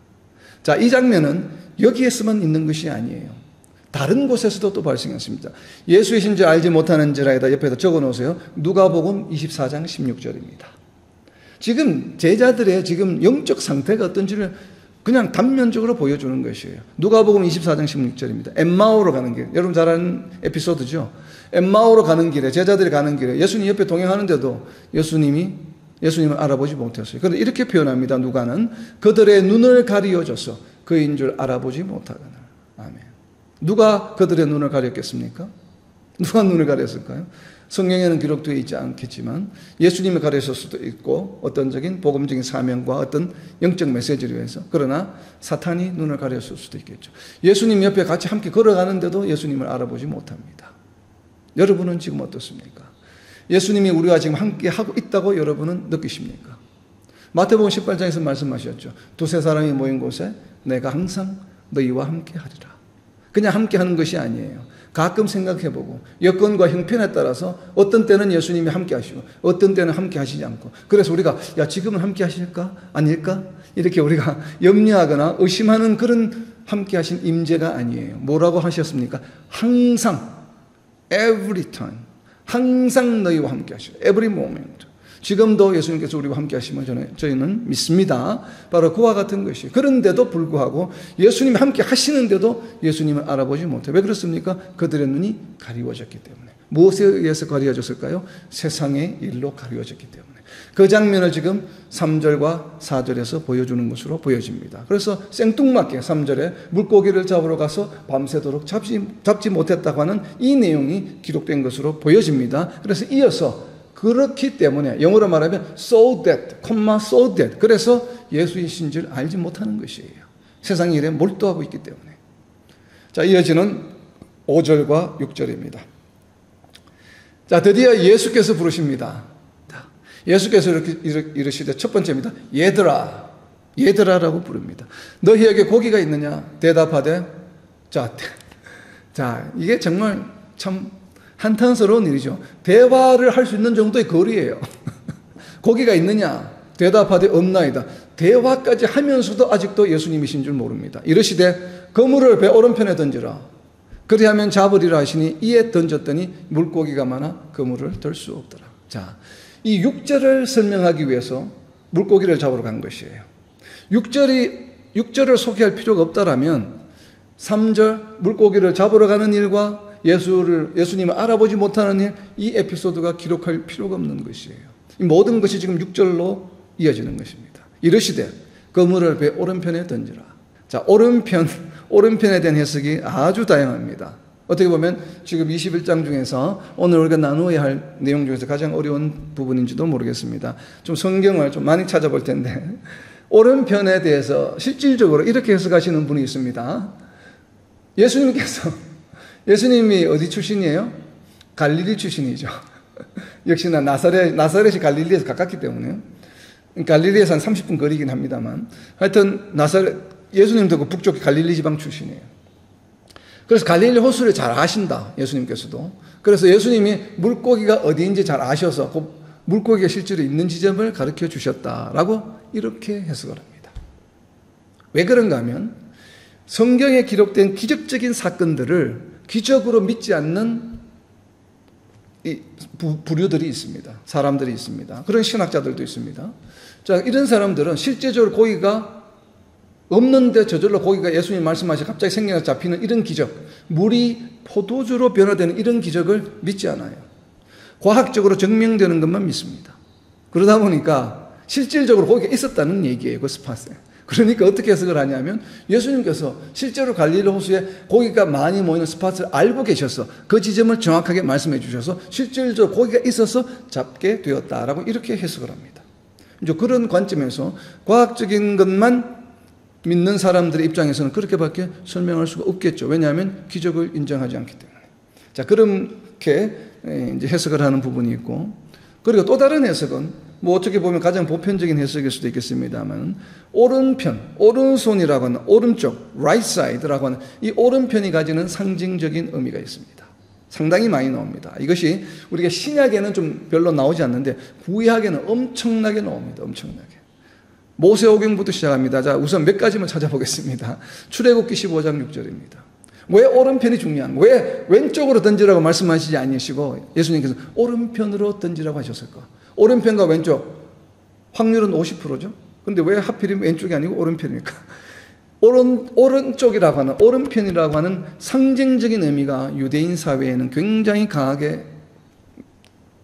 자, 이 장면은 여기에서만 있는 것이 아니에요. 다른 곳에서도 또 발생했습니다. 예수이신지 알지 못하는지라에다 옆에다 적어 놓으세요. 누가복음 24장 16절입니다. 지금 제자들의 지금 영적 상태가 어떤지를 그냥 단면적으로 보여주는 것이에요. 누가복음 24장 16절입니다. 엠마오로 가는 길. 여러분 잘 아는 에피소드죠. 엠마오로 가는 길에 제자들이 가는 길에 예수님 옆에 동행하는데도 예수님을 알아보지 못했어요. 그런데 이렇게 표현합니다. 누가는 그들의 눈을 가리어줘서 그인 줄 알아보지 못하거늘. 아멘. 누가 그들의 눈을 가렸겠습니까? 누가 눈을 가렸을까요? 성경에는 기록되어 있지 않겠지만 예수님이 가렸을 수도 있고 어떤적인 복음적인 사명과 어떤 영적 메시지를 위해서, 그러나 사탄이 눈을 가렸을 수도 있겠죠. 예수님 옆에 같이 함께 걸어가는데도 예수님을 알아보지 못합니다. 여러분은 지금 어떻습니까? 예수님이 우리와 지금 함께 하고 있다고 여러분은 느끼십니까? 마태복음 18장에서 말씀하셨죠. 두세 사람이 모인 곳에 내가 항상 너희와 함께 하리라. 그냥 함께 하는 것이 아니에요. 가끔 생각해보고 여건과 형편에 따라서 어떤 때는 예수님이 함께 하시고 어떤 때는 함께 하시지 않고, 그래서 우리가 야 지금은 함께 하실까? 아닐까? 이렇게 우리가 염려하거나 의심하는 그런 함께 하신 임재가 아니에요. 뭐라고 하셨습니까? 항상, every time, 항상 너희와 함께 하시고 every moment. 지금도 예수님께서 우리와 함께 하시면 저희는 믿습니다. 바로 그와 같은 것이에요. 그런데도 불구하고 예수님이 함께 하시는데도 예수님을 알아보지 못해요. 왜 그렇습니까? 그들의 눈이 가리워졌기 때문에. 무엇에 의해서 가리워졌을까요? 세상의 일로 가리워졌기 때문에. 그 장면을 지금 3절과 4절에서 보여주는 것으로 보여집니다. 그래서 생뚱맞게 3절에 물고기를 잡으러 가서 밤새도록 잡지 못했다고 하는 이 내용이 기록된 것으로 보여집니다. 그래서 이어서 그렇기 때문에 영어로 말하면 so that, so that. 그래서 예수이신 줄 알지 못하는 것이에요. 세상 일에 몰두하고 있기 때문에. 자, 이어지는 5절과 6절입니다. 자, 드디어 예수께서 부르십니다. 예수께서 이르시되 첫 번째입니다. 얘들아, 얘들아라고 부릅니다. 너희에게 고기가 있느냐? 대답하되, 자, 이게 정말 참 한탄스러운 일이죠. 대화를 할 수 있는 정도의 거리예요. 고기가 있느냐? 대답하되 없나이다. 대화까지 하면서도 아직도 예수님이신 줄 모릅니다. 이르시되 그물을 배 오른편에 던지라. 그리하면 잡으리라 하시니 이에 던졌더니 물고기가 많아 그물을 들 수 없더라. 자, 이 6절을 설명하기 위해서 물고기를 잡으러 간 것이에요. 6절을 소개할 필요가 없다라면 3절 물고기를 잡으러 가는 일과 예수님을 알아보지 못하는 일, 이 에피소드가 기록할 필요가 없는 것이에요. 이 모든 것이 지금 6절로 이어지는 것입니다. 이르시되 그물을 배 오른편에 던지라. 자, 오른편에 대한 해석이 아주 다양합니다. 어떻게 보면 지금 21장 중에서 오늘 우리가 나누어야 할 내용 중에서 가장 어려운 부분인지도 모르겠습니다. 좀 성경을 좀 많이 찾아볼 텐데 오른편에 대해서 실질적으로 이렇게 해석하시는 분이 있습니다. 예수님이 어디 출신이에요? 갈릴리 출신이죠. 역시나 나사렛이 갈릴리에서 가깝기 때문에 갈릴리에서 한 30분 거리긴 합니다만 하여튼 예수님도 그 북쪽 갈릴리 지방 출신이에요. 그래서 갈릴리 호수를 잘 아신다, 예수님께서도. 그래서 예수님이 물고기가 어디인지 잘 아셔서 그 물고기가 실제로 있는 지점을 가르쳐 주셨다라고 이렇게 해석을 합니다. 왜 그런가 하면 성경에 기록된 기적적인 사건들을 기적으로 믿지 않는 부류들이 있습니다. 사람들이 있습니다. 그런 신학자들도 있습니다. 자, 이런 사람들은 실제적으로 고기가 없는데 저절로 고기가 예수님 말씀하신 갑자기 생겨나서 잡히는 이런 기적, 물이 포도주로 변화되는 이런 기적을 믿지 않아요. 과학적으로 증명되는 것만 믿습니다. 그러다 보니까 실질적으로 고기가 있었다는 얘기예요. 그 스팟에. 그러니까 어떻게 해석을 하냐면 예수님께서 실제로 갈릴리 호수에 고기가 많이 모이는 스팟을 알고 계셔서 그 지점을 정확하게 말씀해 주셔서 실질적으로 고기가 있어서 잡게 되었다라고 이렇게 해석을 합니다. 이제 그런 관점에서 과학적인 것만 믿는 사람들의 입장에서는 그렇게밖에 설명할 수가 없겠죠. 왜냐하면 기적을 인정하지 않기 때문에. 자, 그렇게 이제 해석을 하는 부분이 있고, 그리고 또 다른 해석은 뭐 어떻게 보면 가장 보편적인 해석일 수도 있겠습니다만, 오른손이라고 하는 오른쪽, right side라고 하는 이 오른편이 가지는 상징적인 의미가 있습니다. 상당히 많이 나옵니다. 이것이 우리가 신약에는 좀 별로 나오지 않는데 구약에는 엄청나게 나옵니다. 엄청나게. 모세오경부터 시작합니다. 자, 우선 몇 가지만 찾아보겠습니다. 출애굽기 15장 6절입니다. 왜 오른편이 중요한? 왜 왼쪽으로 던지라고 말씀하시지 않으시고 예수님께서 오른편으로 던지라고 하셨을까? 오른편과 왼쪽 확률은 50%죠. 근데 왜 하필이면 왼쪽이 아니고 오른편입니까? 오른쪽이라고 하는, 오른편이라고 하는 상징적인 의미가 유대인 사회에는 굉장히 강하게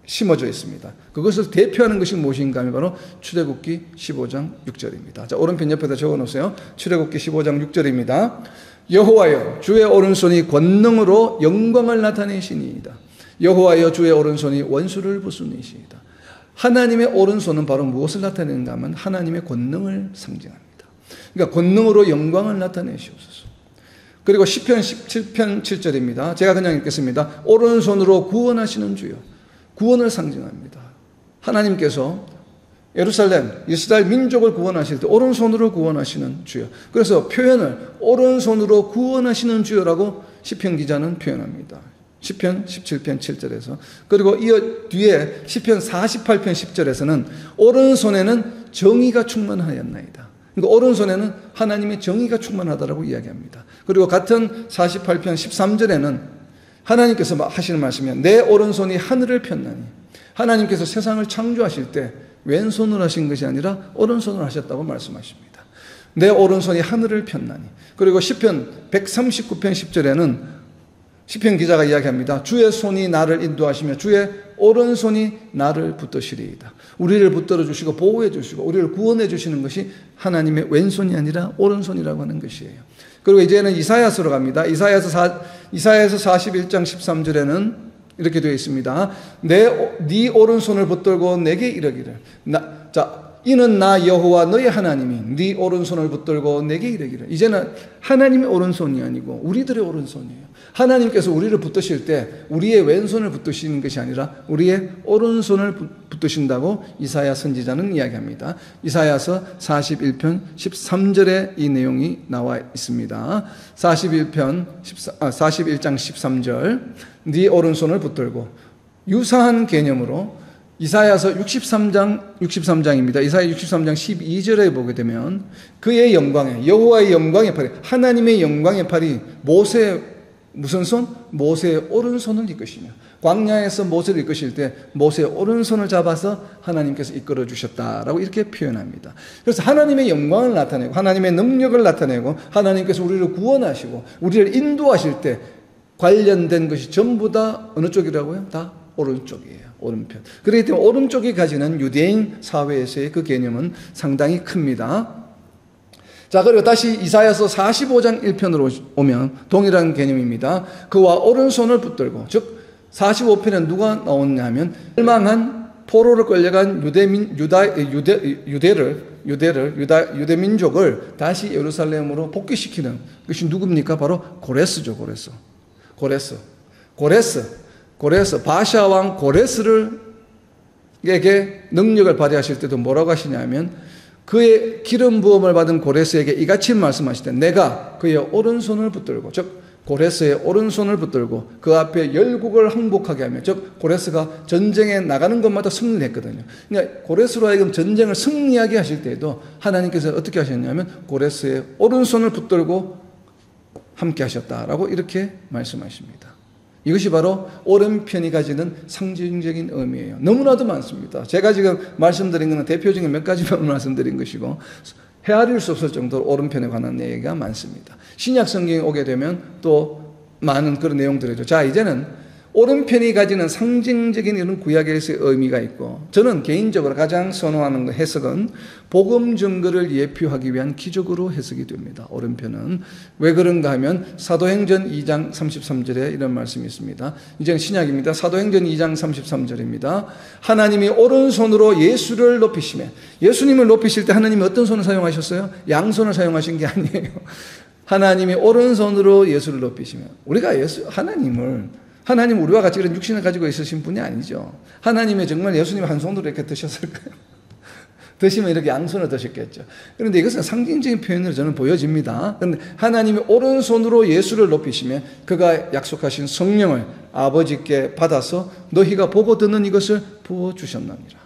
심어져 있습니다. 그것을 대표하는 것이 무엇인가 하면 바로 출애굽기 15장 6절입니다. 자, 오른편 옆에다 적어놓으세요. 출애굽기 15장 6절입니다. 여호와여 주의 오른손이 권능으로 영광을 나타내시니이다. 여호와여 주의 오른손이 원수를 부수니시이다. 하나님의 오른손은 바로 무엇을 나타내는가 하면 하나님의 권능을 상징합니다. 그러니까 권능으로 영광을 나타내시옵소서. 그리고 시편 17편 7절입니다. 제가 그냥 읽겠습니다. 오른손으로 구원하시는 주여. 구원을 상징합니다. 하나님께서 예루살렘, 이스라엘 민족을 구원하실 때 오른손으로 구원하시는 주여. 그래서 표현을 오른손으로 구원하시는 주여라고 시편 기자는 표현합니다. 시편 17편 7절에서. 그리고 이어 뒤에 시편 48편 10절에서는 오른손에는 정의가 충만하였나이다. 그러니까 오른손에는 하나님의 정의가 충만하다라고 이야기합니다. 그리고 같은 48편 13절에는 하나님께서 하시는 말씀이 내 오른손이 하늘을 폈나니, 하나님께서 세상을 창조하실 때 왼손으로 하신 것이 아니라 오른손으로 하셨다고 말씀하십니다. 내 오른손이 하늘을 폈나니. 그리고 시편 139편 10절에는 시편 기자가 이야기합니다. 주의 손이 나를 인도하시며 주의 오른손이 나를 붙드시리이다. 우리를 붙들어 주시고 보호해 주시고 우리를 구원해 주시는 것이 하나님의 왼손이 아니라 오른손이라고 하는 것이에요. 그리고 이제는 이사야서로 갑니다. 이사야서 41장 13절에는 이렇게 되어 있습니다. 네 오른손을 붙들고 내게 이르기를. 이는 나 여호와 너의 하나님이 네 오른손을 붙들고 내게 이르기를. 이제는 하나님의 오른손이 아니고 우리들의 오른손이에요. 하나님께서 우리를 붙드실 때 우리의 왼손을 붙드시는 것이 아니라 우리의 오른손을 붙드신다고 이사야 선지자는 이야기합니다. 이사야서 41편 13절에 이 내용이 나와 있습니다. 41장 13절, 네 오른손을 붙들고. 유사한 개념으로 이사야서 63장입니다. 이사야 63장 12절에 보게 되면 그의 영광에, 여호와의 영광의 팔이, 하나님의 영광의 팔이 무슨 손? 모세의 오른손을 이끄시며, 광야에서 모세를 이끄실 때 모세의 오른손을 잡아서 하나님께서 이끌어 주셨다라고 이렇게 표현합니다. 그래서 하나님의 영광을 나타내고 하나님의 능력을 나타내고 하나님께서 우리를 구원하시고 우리를 인도하실 때 관련된 것이 전부 다 어느 쪽이라고요? 다 오른쪽이에요. 오른편. 그렇기 때문에 오른쪽이 가지는 유대인 사회에서의 그 개념은 상당히 큽니다. 자, 그리고 다시 이사야서 45장 1편으로 오면 동일한 개념입니다. 그와 오른손을 붙들고, 즉 45편에 누가 나오냐면 멸망한 포로로 끌려간 유대 민족을 다시 예루살렘으로 복귀시키는 것이 누굽니까? 바로 고레스죠. 고레스, 바샤 왕 고레스에게 능력을 발휘하실 때도 뭐라고 하시냐면 그의 기름 부음을 받은 고레스에게 이같이 말씀하시되 내가 그의 오른손을 붙들고, 즉 고레스의 오른손을 붙들고 그 앞에 열국을 항복하게 하며, 즉 고레스가 전쟁에 나가는 것마다 승리를 했거든요. 그러니까 고레스로 하여금 전쟁을 승리하게 하실 때에도 하나님께서 어떻게 하셨냐면 고레스의 오른손을 붙들고 함께 하셨다라고 이렇게 말씀하십니다. 이것이 바로 오른편이 가지는 상징적인 의미예요. 너무나도 많습니다. 제가 지금 말씀드린 것은 대표적인 몇 가지만 말씀드린 것이고 헤아릴 수 없을 정도로 오른편에 관한 얘기가 많습니다. 신약 성경에 오게 되면 또 많은 그런 내용들이죠. 자, 이제는 오른편이 가지는 상징적인 이런 구약에서의 의미가 있고, 저는 개인적으로 가장 선호하는 해석은 복음 증거를 예표하기 위한 기적으로 해석이 됩니다. 오른편은 왜 그런가 하면 사도행전 2장 33절에 이런 말씀이 있습니다. 이제 신약입니다. 사도행전 2장 33절입니다. 하나님이 오른손으로 예수를 높이시며, 예수님을 높이실 때 하나님이 어떤 손을 사용하셨어요? 양손을 사용하신 게 아니에요. 하나님이 오른손으로 예수를 높이시며, 우리가 하나님 우리와 같이 이런 육신을 가지고 있으신 분이 아니죠. 하나님의 정말 예수님 한 손으로 이렇게 드셨을까요? 드시면 이렇게 양손을 드셨겠죠. 그런데 이것은 상징적인 표현으로 저는 보여집니다. 그런데 하나님이 오른손으로 예수를 높이시며 그가 약속하신 성령을 아버지께 받아서 너희가 보고 듣는 이것을 부어주셨느니라.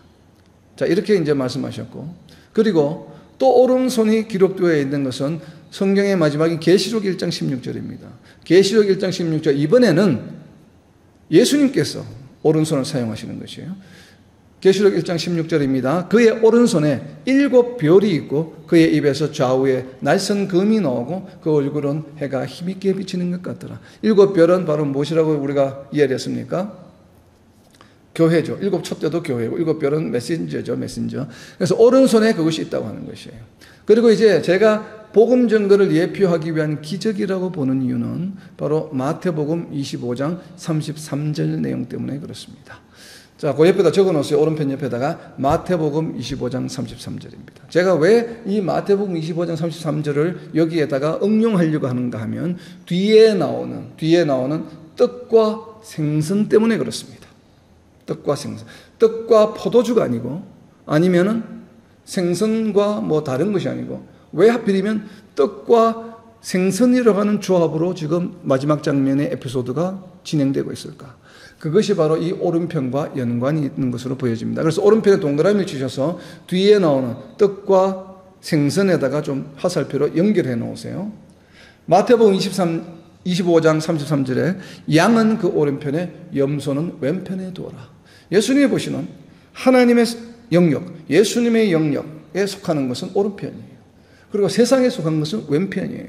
자, 이렇게 이제 말씀하셨고, 그리고 또 오른손이 기록되어 있는 것은 성경의 마지막인 계시록 1장 16절입니다. 계시록 1장 16절, 이번에는 예수님께서 오른손을 사용하시는 것이에요. 계시록 1장 16절입니다. 그의 오른손에 7별이 있고 그의 입에서 좌우에 날선 금이 나오고 그 얼굴은 해가 힘있게 비치는 것 같더라. 7별은 바로 무엇이라고 우리가 이해를 했습니까? 교회죠. 7 촛대도 교회고 7별은 메신저죠. 메신저. 그래서 오른손에 그것이 있다고 하는 것이에요. 그리고 이제 제가 복음 증거를 예표하기 위한 기적이라고 보는 이유는 바로 마태복음 25장 33절 내용 때문에 그렇습니다. 자, 그 옆에다 적어놓으세요. 오른편 옆에다가 마태복음 25장 33절입니다. 제가 왜 이 마태복음 25장 33절을 여기에다가 응용하려고 하는가 하면 뒤에 나오는 떡과 생선 때문에 그렇습니다. 떡과 생선. 떡과 포도주가 아니면은 생선과 뭐 다른 것이 아니고, 왜 하필이면 떡과 생선이라고 하는 조합으로 지금 마지막 장면의 에피소드가 진행되고 있을까? 그것이 바로 이 오른편과 연관이 있는 것으로 보여집니다. 그래서 오른편에 동그라미를 치셔서 뒤에 나오는 떡과 생선에다가 좀 화살표로 연결해 놓으세요. 마태복음 25장 33절에 양은 그 오른편에 염소는 왼편에 두어라. 예수님이 보시는 하나님의 영역, 예수님의 영역에 속하는 것은 오른편이에요. 그리고 세상에 속한 것은 왼편이에요.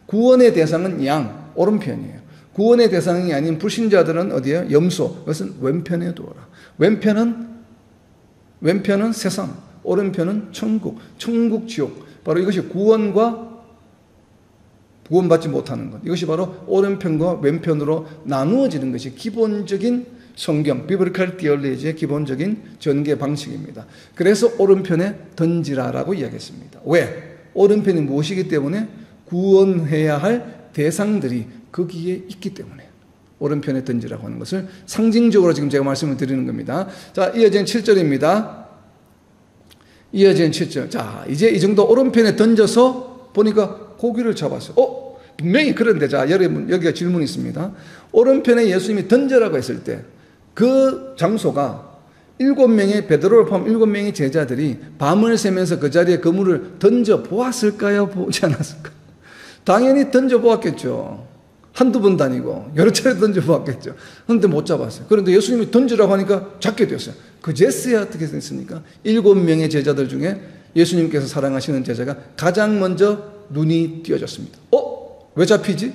구원의 대상은 양, 오른편이에요. 구원의 대상이 아닌 불신자들은 어디에요? 염소, 그것은 왼편에 두어라. 왼편은 세상, 오른편은 천국, 지옥. 바로 이것이 구원받지 못하는 것. 이것이 바로 오른편과 왼편으로 나누어지는 것이 기본적인 성경, 비블리컬 디얼리지의 기본적인 전개 방식입니다. 그래서 오른편에 던지라라고 이야기했습니다. 왜? 오른편이 무엇이기 때문에 구원해야 할 대상들이 거기에 있기 때문에 오른편에 던지라고 하는 것을 상징적으로 지금 제가 말씀을 드리는 겁니다. 자, 이어지는 7절입니다. 이어지는 7절. 자, 이제 이 정도 오른편에 던져서 보니까 고기를 잡았어요. 분명히 그런데, 자, 여러분, 여기가 질문이 있습니다. 오른편에 예수님이 던져라고 했을 때 그 장소가 7명의, 베드로를 포함 7명의 제자들이 밤을 새면서 그 자리에 그물을 던져 보았을까요? 보지 않았을까요? 당연히 던져 보았겠죠. 한두 번도 아니고 여러 차례 던져 보았겠죠. 그런데 못 잡았어요. 그런데 예수님이 던지라고 하니까 잡게 되었어요. 그제서야 어떻게 됐습니까? 7명의 제자들 중에 예수님께서 사랑하시는 제자가 가장 먼저 눈이 띄어졌습니다. 왜 잡히지?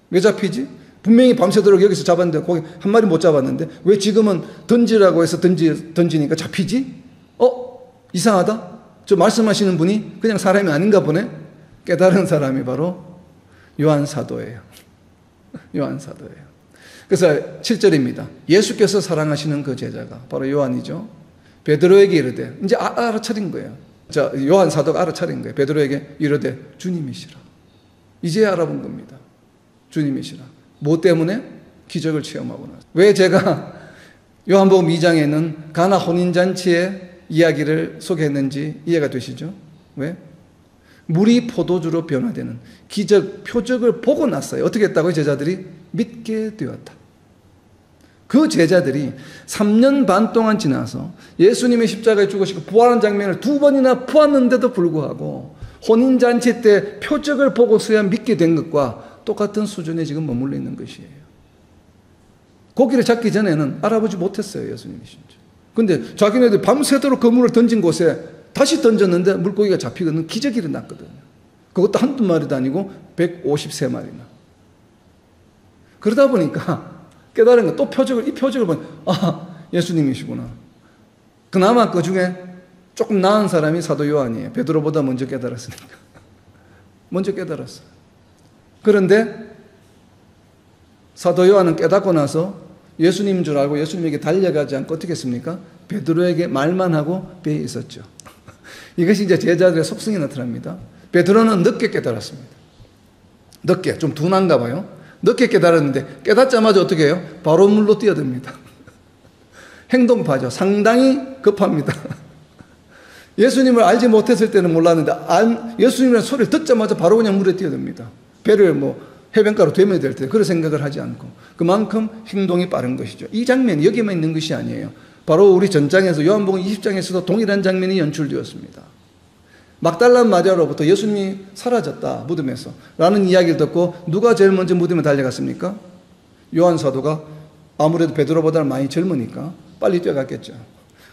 왜 잡히지? 분명히 밤새도록 여기서 잡았는데 거기 한 마리 못 잡았는데 왜 지금은 던지라고 해서 던지니까 잡히지? 이상하다? 저 말씀하시는 분이 그냥 사람이 아닌가 보네? 깨달은 사람이 바로 요한 사도예요. 요한 사도예요. 그래서 7절입니다. 예수께서 사랑하시는 그 제자가 바로 요한이죠. 베드로에게 이르되, 이제 알아차린 거예요. 자, 요한 사도가 알아차린 거예요. 베드로에게 이르되 주님이시라. 이제 알아본 겁니다. 주님이시라. 뭐 때문에? 기적을 체험하고 나서. 왜 제가 요한복음 2장에 있는 가나 혼인잔치의 이야기를 소개했는지 이해가 되시죠? 왜? 물이 포도주로 변화되는 기적, 표적을 보고 났어요. 어떻게 했다고요? 제자들이 믿게 되었다. 그 제자들이 3년 반 동안 지나서 예수님의 십자가에 죽으시고 부활한 장면을 2번이나 보았는데도 불구하고 혼인잔치 때 표적을 보고서야 믿게 된 것과 똑같은 수준에 지금 머물러 있는 것이에요. 고기를 잡기 전에는 알아보지 못했어요, 예수님이 진짜. 근데 자기네들 밤새도록 그물을 던진 곳에 다시 던졌는데 물고기가 잡히는 기적이 일어났거든요. 그것도 한두 마리도 아니고 153마리나. 그러다 보니까 깨달은 거, 또 이 표적을 보면, 예수님이시구나. 그나마 그 중에 조금 나은 사람이 사도 요한이에요. 베드로보다 먼저 깨달았으니까. 먼저 깨달았어요. 그런데 사도 요한은 깨닫고 나서 예수님인 줄 알고 예수님에게 달려가지 않고 어떻게 했습니까? 베드로에게 말만 하고 배에 있었죠. 이것이 이제 제자들의 속성이 나타납니다. 베드로는 늦게 깨달았습니다. 늦게, 좀 둔한가 봐요. 늦게 깨달았는데 깨닫자마자 어떻게 해요? 바로 물로 뛰어듭니다. 행동파죠. 상당히 급합니다. 예수님을 알지 못했을 때는 몰랐는데 예수님의 소리를 듣자마자 바로 그냥 물에 뛰어듭니다. 배를 해변가로 되면 될 때 그런 생각을 하지 않고 그만큼 행동이 빠른 것이죠. 이 장면이 여기만 있는 것이 아니에요. 바로 우리 전장에서 요한복음 20장에서도 동일한 장면이 연출되었습니다. 막달라 마리아로부터 예수님이 사라졌다 무덤에서 라는 이야기를 듣고 누가 제일 먼저 무덤에 달려갔습니까? 요한 사도가 아무래도 베드로보다는 많이 젊으니까 빨리 뛰어갔겠죠.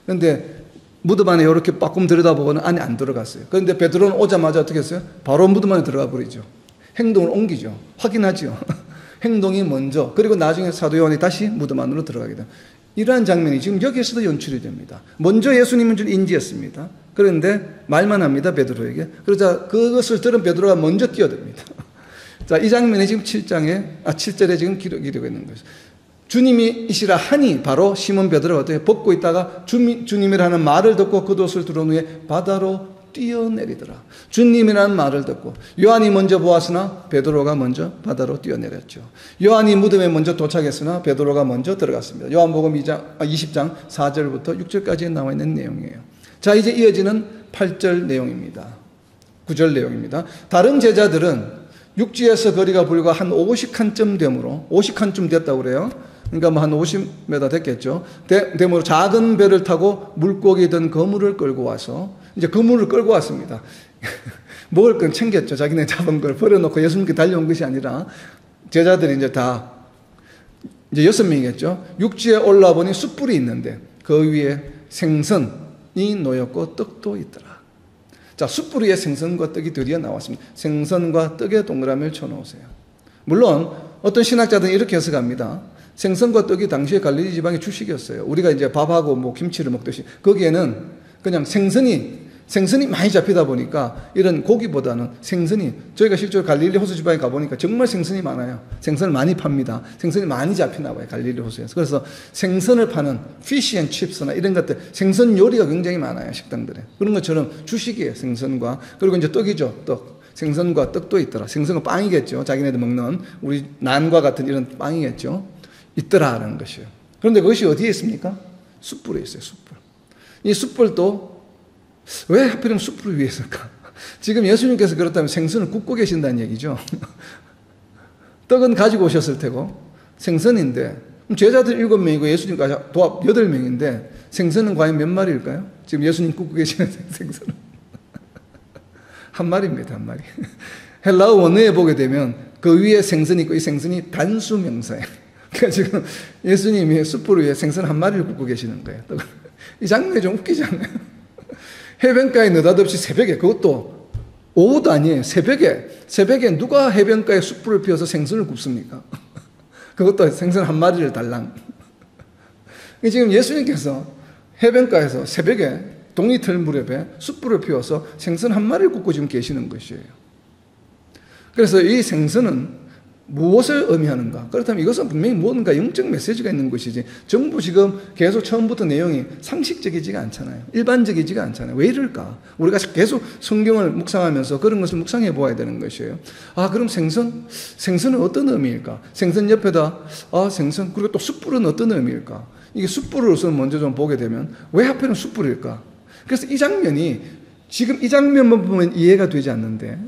그런데 무덤 안에 이렇게 빠끔 들여다보고는 안에 안 들어갔어요. 그런데 베드로는 오자마자 어떻게 했어요? 바로 무덤 안에 들어가 버리죠. 행동을 옮기죠. 확인하죠. 행동이 먼저. 그리고 나중에 사도 요한이 다시 무덤 안으로 들어가게 됩니다. 이러한 장면이 지금 여기에서도 연출이 됩니다. 먼저 예수님인 줄 인지했습니다. 그런데 말만 합니다. 베드로에게. 그러자 그것을 들은 베드로가 먼저 뛰어듭니다. 자, 이 장면이 지금 7절에 지금 기록이 되고 있는 것이죠. 주님이시라 하니 바로 시몬 베드로가 어떻게 벗고 있다가 주님이라는 말을 듣고 겉옷을 두른 후에 바다로 뛰어내리더라. 주님이라는 말을 듣고 요한이 먼저 보았으나 베드로가 먼저 바다로 뛰어내렸죠. 요한이 무덤에 먼저 도착했으나 베드로가 먼저 들어갔습니다. 요한복음 20장 4절부터 6절까지 나와 있는 내용이에요. 자, 이제 이어지는 8절 내용입니다. 9절 내용입니다. 다른 제자들은 육지에서 거리가 불과 한 50칸쯤 되므로 50칸쯤 됐다고 그래요. 그러니까 한 50m 됐겠죠. 되므로 작은 배를 타고 물고기 든 그물을 끌고 와서 이제 그물을 끌고 왔습니다. 먹을 건 챙겼죠. 자기네 잡은 걸 버려놓고 예수님께 달려온 것이 아니라 제자들이 이제 다 이제 6명이겠죠. 육지에 올라보니 숯불이 있는데 그 위에 생선이 놓였고 떡도 있더라. 자, 숯불 위에 생선과 떡이 드디어 나왔습니다. 생선과 떡에 동그라미를 쳐놓으세요. 물론 어떤 신학자들은 이렇게 해석합니다. 생선과 떡이 당시에 갈릴리 지방의 주식이었어요. 우리가 이제 밥하고 김치를 먹듯이 거기에는 그냥 생선이 생선이 많이 잡히다 보니까 이런 고기보다는 생선이, 저희가 실제로 갈릴리 호수 지방에 가보니까 정말 생선이 많아요. 생선을 많이 팝니다. 생선이 많이 잡히나 봐요, 갈릴리 호수에서. 그래서 생선을 파는 피시 앤 칩스나 이런 것들, 생선 요리가 굉장히 많아요, 식당들에. 그런 것처럼 주식이에요, 생선과. 그리고 이제 떡이죠, 떡. 생선과 떡도 있더라. 생선은 빵이겠죠, 자기네들 먹는 우리 난과 같은 이런 빵이겠죠. 있더라라는 것이에요. 그런데 그것이 어디에 있습니까? 숯불에 있어요, 숯불. 이 숯불도 왜 하필이면 숯불을 위해 있을까? 지금 예수님께서 그렇다면 생선을 굽고 계신다는 얘기죠. 떡은 가지고 오셨을 테고 생선인데 제자들 7명이고 예수님까지 도합 8명인데 생선은 과연 몇 마리일까요? 지금 예수님 굽고 계시는 생선은 한 마리입니다, 한 마리. 헬라어 원어에 보게 되면 그 위에 생선이 있고 이 생선이 단수 명사예요. 그러니까 지금 예수님이 숯불 위에 생선 한 마리를 굽고 계시는 거예요. 이 장면이 좀 웃기지 않나요? 해변가에 느닷없이 새벽에, 그것도 오후도 아니에요, 새벽에 누가 해변가에 숯불을 피워서 생선을 굽습니까? 그것도 생선 한 마리를 달랑. 지금 예수님께서 해변가에서 새벽에 동이틀 무렵에 숯불을 피워서 생선 한 마리를 굽고 지금 계시는 것이에요. 그래서 이 생선은 무엇을 의미하는가? 그렇다면 이것은 분명히 무언가 영적 메시지가 있는 것이지, 전부 지금 계속 처음부터 내용이 상식적이지가 않잖아요. 일반적이지가 않잖아요. 왜 이럴까? 우리가 계속 성경을 묵상하면서 그런 것을 묵상해 보아야 되는 것이에요. 아, 그럼 생선은 어떤 의미일까? 생선 옆에다, 생선, 그리고 또 숯불은 어떤 의미일까? 이게 숯불로서 먼저 좀 보게 되면 왜 하필은 숯불일까? 그래서 이 장면이 지금 이 장면만 보면 이해가 되지 않는데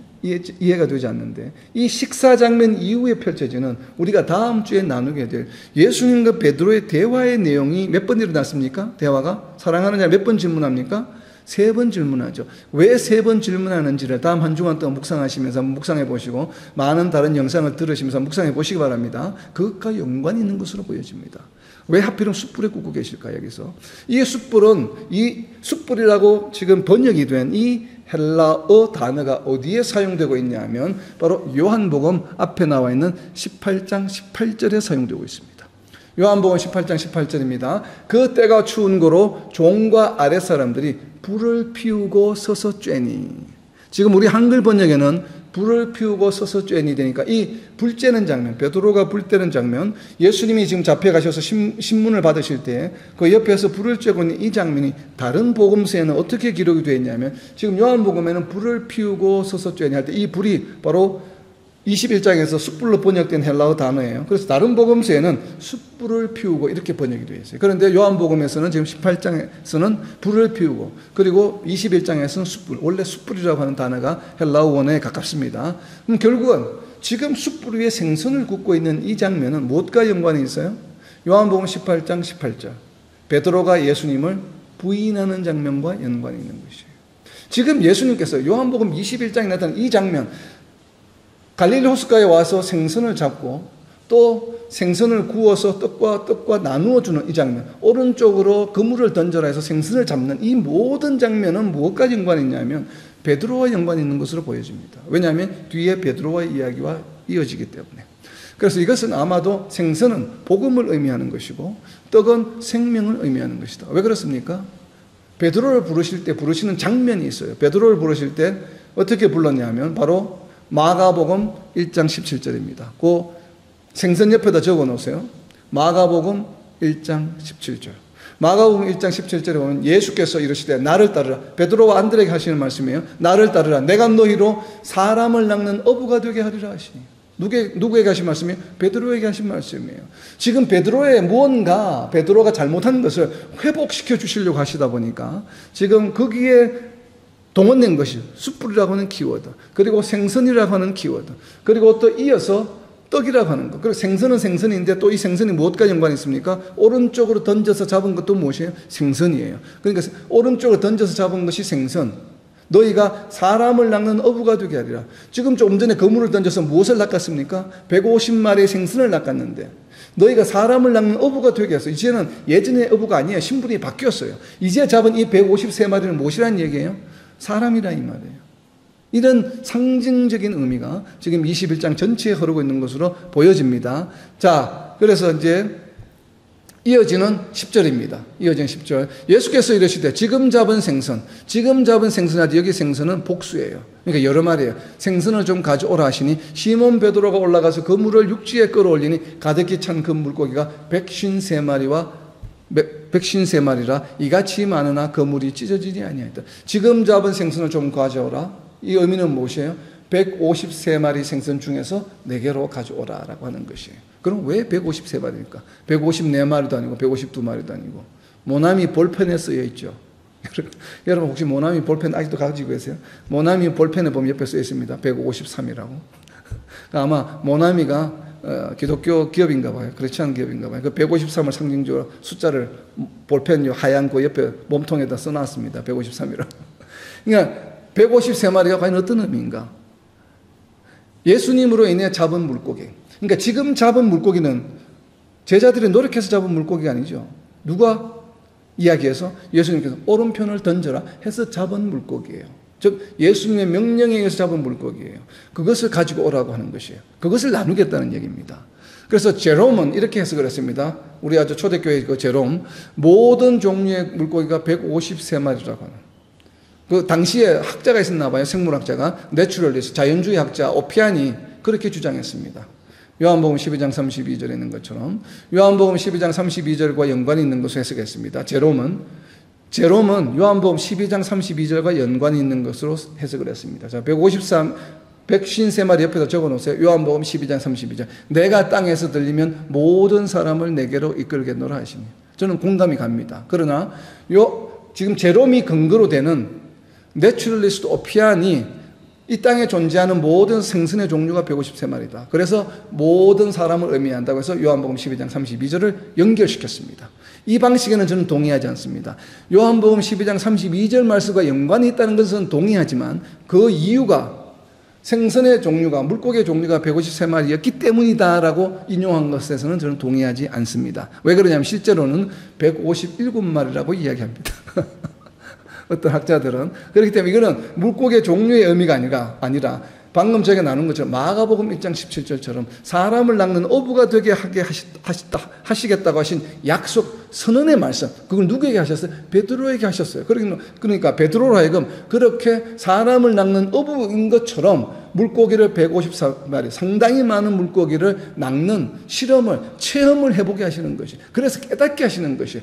이 식사 장면 이후에 펼쳐지는 우리가 다음 주에 나누게 될 예수님과 베드로의 대화의 내용이 몇 번 일어났습니까? 대화가? 사랑하는 자 몇 번 질문합니까? 3번 질문하죠. 왜 3번 질문하는지를 다음 한 주간 동안 묵상하시면서 한번 묵상해 보시고 많은 다른 영상을 들으시면서 묵상해 보시기 바랍니다. 그것과 연관이 있는 것으로 보여집니다. 왜 하필은 숯불에 굽고 계실까, 여기서? 이 숯불은, 이 숯불이라고 지금 번역이 된 이 헬라어 단어가 어디에 사용되고 있냐 하면 바로 요한복음 앞에 나와 있는 18장 18절에 사용되고 있습니다. 요한복음 18장 18절입니다. 그 때가 추운 고로 종과 아랫사람들이 불을 피우고 서서 쬐니. 지금 우리 한글 번역에는 불을 피우고 서서 쬐니 되니까 이 불 쬐는 장면, 베드로가 불 떼는 장면, 예수님이 지금 잡혀가셔서 신문을 받으실 때 그 옆에서 불을 쬐고 있는 이 장면이 다른 복음서에는 어떻게 기록이 되어 있냐면 지금 요한복음에는 불을 피우고 서서 쬐니 할 때 이 불이 바로 21장에서 숯불로 번역된 헬라어 단어예요. 그래서 다른 복음서에는 숯불을 피우고 이렇게 번역이 되어 있어요. 그런데 요한복음에서는 지금 18장에서는 불을 피우고, 그리고 21장에서는 숯불, 원래 숯불이라고 하는 단어가 헬라어 원어에 가깝습니다. 그럼 결국은 지금 숯불 위에 생선을 굽고 있는 이 장면은 무엇과 연관이 있어요? 요한복음 18장 18절 베드로가 예수님을 부인하는 장면과 연관이 있는 것이에요. 지금 예수님께서 요한복음 21장에 나타난 이 장면, 갈릴리 호숫가에 와서 생선을 잡고 또 생선을 구워서 떡과 나누어 주는 이 장면, 오른쪽으로 그물을 던져라 해서 생선을 잡는 이 모든 장면은 무엇과 연관이 있냐면 베드로와 연관이 있는 것으로 보여집니다. 왜냐하면 뒤에 베드로와의 이야기와 이어지기 때문에. 그래서 이것은 아마도 생선은 복음을 의미하는 것이고 떡은 생명을 의미하는 것이다. 왜 그렇습니까? 베드로를 부르실 때 부르시는 장면이 있어요. 베드로를 부르실 때 어떻게 불렀냐면 바로 마가복음 1장 17절입니다. 그 생선 옆에다 적어 놓으세요. 마가복음 1장 17절. 마가복음 1장 17절에 보면 예수께서 이르시되 나를 따르라. 베드로와 안드레에게 하시는 말씀이에요. 나를 따르라. 내가 너희로 사람을 낚는 어부가 되게 하리라 하시니. 누구에게 하신 말씀이에요? 베드로에게 하신 말씀이에요. 지금 베드로의 무언가, 베드로가 잘못한 것을 회복시켜 주시려고 하시다 보니까 지금 거기에 동원된 것이 숯불이라고 하는 키워드, 그리고 생선이라고 하는 키워드, 그리고 또 이어서 떡이라고 하는 것. 그리고 생선은 생선인데 또 이 생선이 무엇과 연관이 있습니까? 오른쪽으로 던져서 잡은 것도 무엇이에요? 생선이에요. 그러니까 오른쪽으로 던져서 잡은 것이 생선. 너희가 사람을 낚는 어부가 되게 하리라. 지금 조금 전에 그물을 던져서 무엇을 낚았습니까? 150마리의 생선을 낚았는데 너희가 사람을 낚는 어부가 되게 해서, 이제는 예전의 어부가 아니에요. 신분이 바뀌었어요. 이제 잡은 이 153마리는 무엇이라는 얘기예요? 사람이라 이 말이에요. 이런 상징적인 의미가 지금 21장 전체에 흐르고 있는 것으로 보여집니다. 자, 그래서 이제 이어지는 10절입니다. 이어지는 10절. 예수께서 이르시되 지금 잡은 생선하지 여기 생선은 복수예요. 그러니까 여러 마리예요. 생선을 좀 가져오라 하시니 시몬 베드로가 올라가서 그 물을 육지에 끌어올리니 가득히 찬 그 물고기가 153마리라 이같이 많으나 그 물이 찢어지지 아니하였다. 지금 잡은 생선을 좀 가져오라. 이 의미는 무엇이에요? 153마리 생선 중에서 4개로 가져오라라고 하는 것이에요. 그럼 왜 153마리입니까? 154마리도 아니고 152마리도 아니고. 모나미 볼펜에 쓰여 있죠. 여러분 혹시 모나미 볼펜 아직도 가지고 계세요? 모나미 볼펜에 보면 옆에 쓰여 있습니다. 153이라고. 아마 모나미가 기독교 기업인가 봐요. 그렇지 않은 기업인가 봐요. 그 153을 상징적으로 숫자를 볼펜 하얀 그 옆에 몸통에다 써놨습니다. 153이라고. 그러니까 153마리가 과연 어떤 의미인가? 예수님으로 인해 잡은 물고기. 그러니까 지금 잡은 물고기는 제자들이 노력해서 잡은 물고기가 아니죠. 누가 이야기해서 예수님께서 오른편을 던져라 해서 잡은 물고기예요. 즉 예수님의 명령에 의해서 잡은 물고기예요. 그것을 가지고 오라고 하는 것이에요. 그것을 나누겠다는 얘기입니다. 그래서 제롬은 이렇게 해석을 했습니다. 우리 아주 초대교회 그 제롬, 모든 종류의 물고기가 153마리라고 하는. 그 당시에 학자가 있었나 봐요. 생물학자가, 내추럴리스트, 자연주의 학자 오피안이 그렇게 주장했습니다. 요한복음 12장 32절에 있는 것처럼 요한복음 12장 32절과 연관이 있는 것으로 해석했습니다. 제롬은 요한복음 12장 32절과 연관이 있는 것으로 해석을 했습니다. 자, 153마리 옆에다 적어놓으세요. 요한복음 12장 32절. 내가 땅에서 들리면 모든 사람을 내게로 이끌겠노라 하시니. 저는 공감이 갑니다. 그러나 지금 제롬이 근거로 되는 내추럴리스트 오피안이 이 땅에 존재하는 모든 생선의 종류가 153마리다. 그래서 모든 사람을 의미한다고 해서 요한복음 12장 32절을 연결시켰습니다. 이 방식에는 저는 동의하지 않습니다. 요한복음 12장 32절 말씀과 연관이 있다는 것은 동의하지만 그 이유가 생선의 종류가, 물고기의 종류가 153마리였기 때문이다라고 인용한 것에서는 저는 동의하지 않습니다. 왜 그러냐면 실제로는 157마리라고 이야기합니다. 어떤 학자들은. 그렇기 때문에 이거는 물고기의 종류의 의미가 아니라 방금 제가 나눈 것처럼 마가복음 1장 17절처럼 사람을 낚는 어부가 되게 하게 하시겠다고 하신 약속 선언의 말씀, 그걸 누구에게 하셨어요? 베드로에게 하셨어요. 그러니까 베드로로 하여금 그렇게 사람을 낚는 어부인 것처럼 물고기를 154마리, 상당히 많은 물고기를 낚는 체험을 해보게 하시는 것이, 그래서 깨닫게 하시는 것이,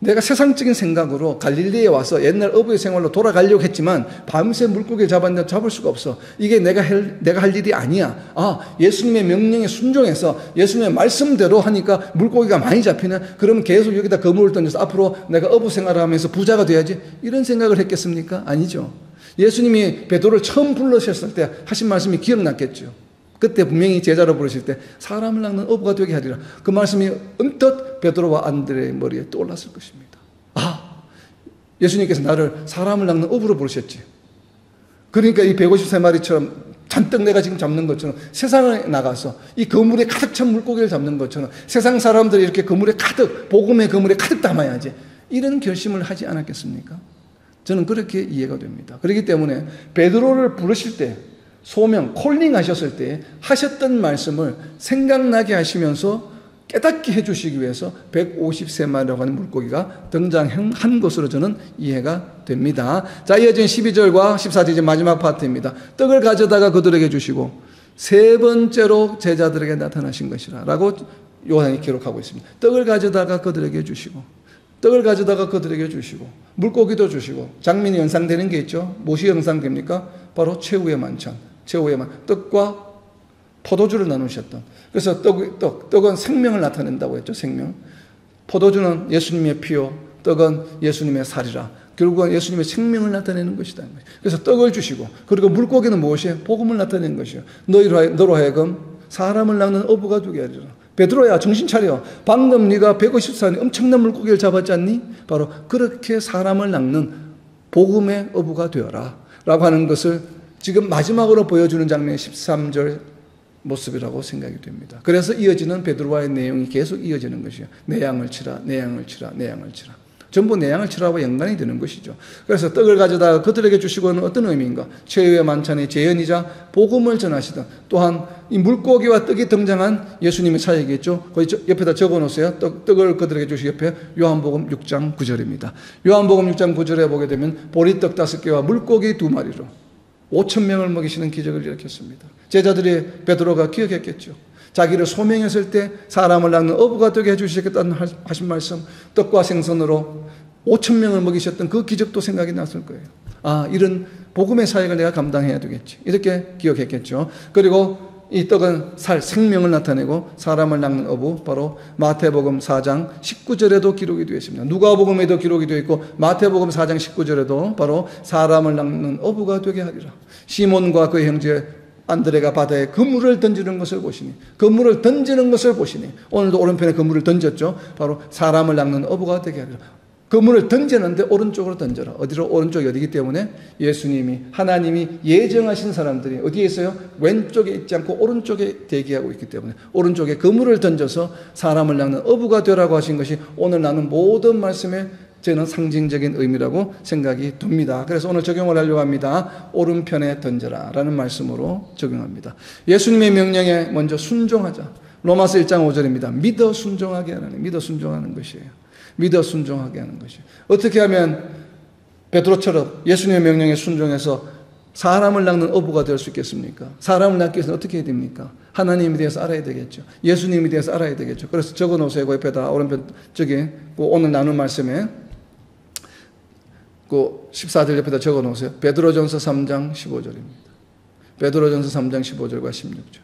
내가 세상적인 생각으로 갈릴리에 와서 옛날 어부의 생활로 돌아가려고 했지만 밤새 물고기를 잡았는데 잡을 수가 없어. 이게 내가 할 일이 아니야. 예수님의 명령에 순종해서 예수님의 말씀대로 하니까 물고기가 많이 잡히네. 그러면 계속 여기다 그물을 던져서 앞으로 내가 어부 생활을 하면서 부자가 돼야지. 이런 생각을 했겠습니까? 아니죠. 예수님이 베드로를 처음 불러셨을 때 하신 말씀이 기억났겠죠. 그때 분명히 제자로 부르실 때 사람을 낚는 어부가 되게 하리라. 그 말씀이 언뜻 베드로와 안드레의 머리에 떠올랐을 것입니다. 예수님께서 나를 사람을 낚는 어부로 부르셨지. 그러니까 이 153마리처럼 잔뜩 내가 지금 잡는 것처럼 세상에 나가서 이 그물에 가득 찬 물고기를 잡는 것처럼 세상 사람들이 이렇게 복음의 그물에 가득 담아야지. 이런 결심을 하지 않았겠습니까? 저는 그렇게 이해가 됩니다. 그렇기 때문에 베드로를 부르실 때 콜링 하셨을 때 하셨던 말씀을 생각나게 하시면서 깨닫게 해주시기 위해서 153마리라고 하는 물고기가 등장한 것으로 저는 이해가 됩니다. 자, 이어진 12절과 14절 이제 마지막 파트입니다. 떡을 가져다가 그들에게 주시고 세 번째로 제자들에게 나타나신 것이라 라고 요한이 기록하고 있습니다. 떡을 가져다가 그들에게 주시고 물고기도 주시고 장면이 연상되는 게 있죠. 무엇이 연상됩니까? 바로 최후의 만찬. 떡과 포도주를 나누셨던. 그래서 떡은 생명을 나타낸다고 했죠. 생명. 포도주는 예수님의 피요, 떡은 예수님의 살이라. 결국은 예수님의 생명을 나타내는 것이다. 그래서 떡을 주시고, 그리고 물고기는 무엇이에요? 복음을 나타내는 것이요. 너로 하여금 사람을 낚는 어부가 되게 하리라. 베드로야, 정신 차려. 방금 네가 154니 엄청난 물고기를 잡았지 않니? 바로 그렇게 사람을 낚는 복음의 어부가 되어라 라고 하는 것을 지금 마지막으로 보여주는 장면이 13절 모습이라고 생각이 됩니다. 그래서 이어지는 베드로와의 내용이 계속 이어지는 것이에요. 내 양을 치라. 전부 내 양을 치라고 연관이 되는 것이죠. 그래서 떡을 가져다가 그들에게 주시고는 어떤 의미인가? 최후의 만찬의 재현이자 복음을 전하시던, 또한 이 물고기와 떡이 등장한 예수님의 사역이겠죠. 거기 옆에다 적어놓으세요. 떡을 그들에게 주시 옆에 요한복음 6장 9절입니다. 요한복음 6장 9절에 보게 되면 보리떡 5개와 물고기 2마리로 5,000명을 먹이시는 기적을 일으켰습니다. 제자들이 베드로가 기억했겠죠. 자기를 소명했을 때 사람을 낳는 어부가 되게 해주시겠다는 하신 말씀, 떡과 생선으로 5,000명을 먹이셨던 그 기적도 생각이 났을 거예요. 아, 이런 복음의 사역을 내가 감당해야 되겠지, 이렇게 기억했겠죠. 그리고 이 떡은 생명을 나타내고 사람을 낳는 어부, 바로 마태복음 4장 19절에도 기록이 되어 있습니다. 누가복음에도 기록이 되어 있고 마태복음 4장 19절에도 바로 사람을 낳는 어부가 되게 하리라. 시몬과 그의 형제 안드레가 바다에 그물을 던지는 것을 보시니, 그물을 던지는 것을 보시니, 오늘도 오른편에 그물을 던졌죠. 바로 사람을 낚는 어부가 되게 하리라. 그물을 던지는데 오른쪽으로 던져라. 어디로? 오른쪽이 어디기 때문에 예수님이, 하나님이 예정하신 사람들이 어디에 있어요? 왼쪽에 있지 않고 오른쪽에 대기하고 있기 때문에 오른쪽에 그물을 던져서 사람을 낚는 어부가 되라고 하신 것이 오늘 나눈 모든 말씀의 저는 상징적인 의미라고 생각이 듭니다. 그래서 오늘 적용을 하려고 합니다. 오른편에 던져라 라는 말씀으로 적용합니다. 예수님의 명령에 먼저 순종하자. 로마서 1장 5절입니다. 믿어 순종하게 하는, 믿어 순종하는 것이에요. 믿어 순종하게 하는 것이에요. 어떻게 하면 베드로처럼 예수님의 명령에 순종해서 사람을 낚는 어부가 될 수 있겠습니까? 사람을 낚기 위해서는 어떻게 해야 됩니까? 하나님에 대해서 알아야 되겠죠. 예수님에 대해서 알아야 되겠죠. 그래서 적어놓으세요. 그 옆에다 오른편 저기 오늘 나눈 말씀에 그 14절 옆에다 적어놓으세요. 베드로전서 3장 15절입니다. 베드로전서 3장 15절과 16절.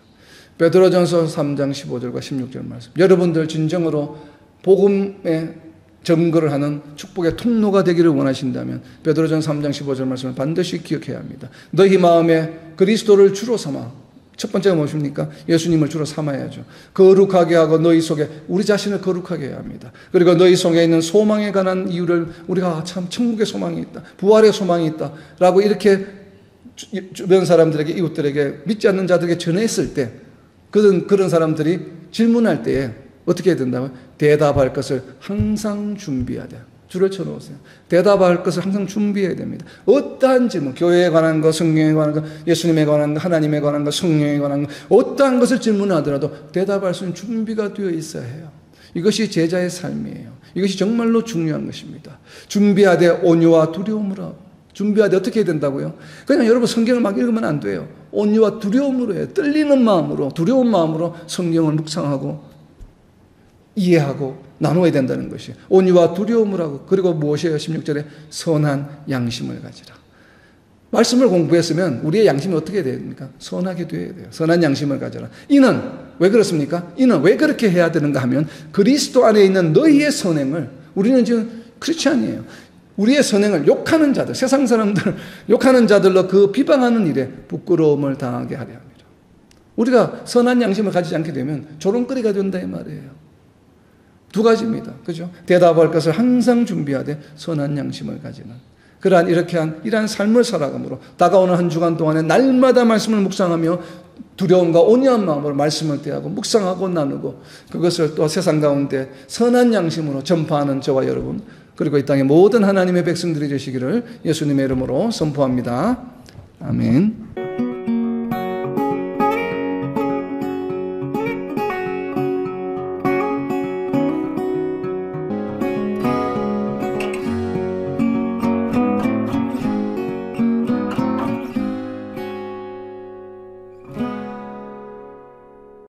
베드로전서 3장 15절과 16절 말씀. 여러분들 진정으로 복음의 증거를 하는 축복의 통로가 되기를 원하신다면 베드로전서 3장 15절 말씀을 반드시 기억해야 합니다. 너희 마음에 그리스도를 주로 삼아. 첫 번째가 무엇입니까? 예수님을 주로 삼아야죠. 거룩하게 하고 너희 속에 우리 자신을 거룩하게 해야 합니다. 그리고 너희 속에 있는 소망에 관한 이유를 우리가 참 천국의 소망이 있다, 부활의 소망이 있다 라고 이렇게 주변 사람들에게, 이웃들에게, 믿지 않는 자들에게 전했을 때 그런 사람들이 질문할 때에 어떻게 해야 된다고요? 대답할 것을 항상 준비해야 돼요. 줄을 쳐놓으세요. 대답할 것을 항상 준비해야 됩니다. 어떠한 질문, 교회에 관한 것, 성경에 관한 것, 예수님에 관한 것, 하나님에 관한 것, 성령에 관한 것, 어떠한 것을 질문하더라도 대답할 수 있는 준비가 되어 있어야 해요. 이것이 제자의 삶이에요. 이것이 정말로 중요한 것입니다. 준비하되 온유와 두려움으로. 준비하되 어떻게 해야 된다고요? 그냥 여러분 성경을 막 읽으면 안 돼요. 온유와 두려움으로 해요. 떨리는 마음으로, 두려운 마음으로 성경을 묵상하고 이해하고 나누어야 된다는 것이에요. 온유와 두려움을 하고, 그리고 무엇이에요? 16절에 선한 양심을 가지라. 말씀을 공부했으면 우리의 양심이 어떻게 돼야 됩니까? 선하게 되어야 돼요. 선한 양심을 가져라. 이는 왜 그렇습니까? 이는 왜 그렇게 해야 되는가 하면 그리스도 안에 있는 너희의 선행을, 우리는 지금 크리스찬이에요. 우리의 선행을 욕하는 자들, 세상 사람들 욕하는 자들로 그 비방하는 일에 부끄러움을 당하게 하려 합니다. 우리가 선한 양심을 가지지 않게 되면 조롱거리가 된다 이 말이에요. 두 가지입니다. 그죠? 대답할 것을 항상 준비하되 선한 양심을 가지는 그러한 이러한 삶을 살아감으로 다가오는 한 주간 동안에 날마다 말씀을 묵상하며 두려움과 온유한 마음으로 말씀을 대하고 묵상하고 나누고 그것을 또 세상 가운데 선한 양심으로 전파하는 저와 여러분, 그리고 이 땅의 모든 하나님의 백성들이 되시기를 예수님의 이름으로 선포합니다. 아멘.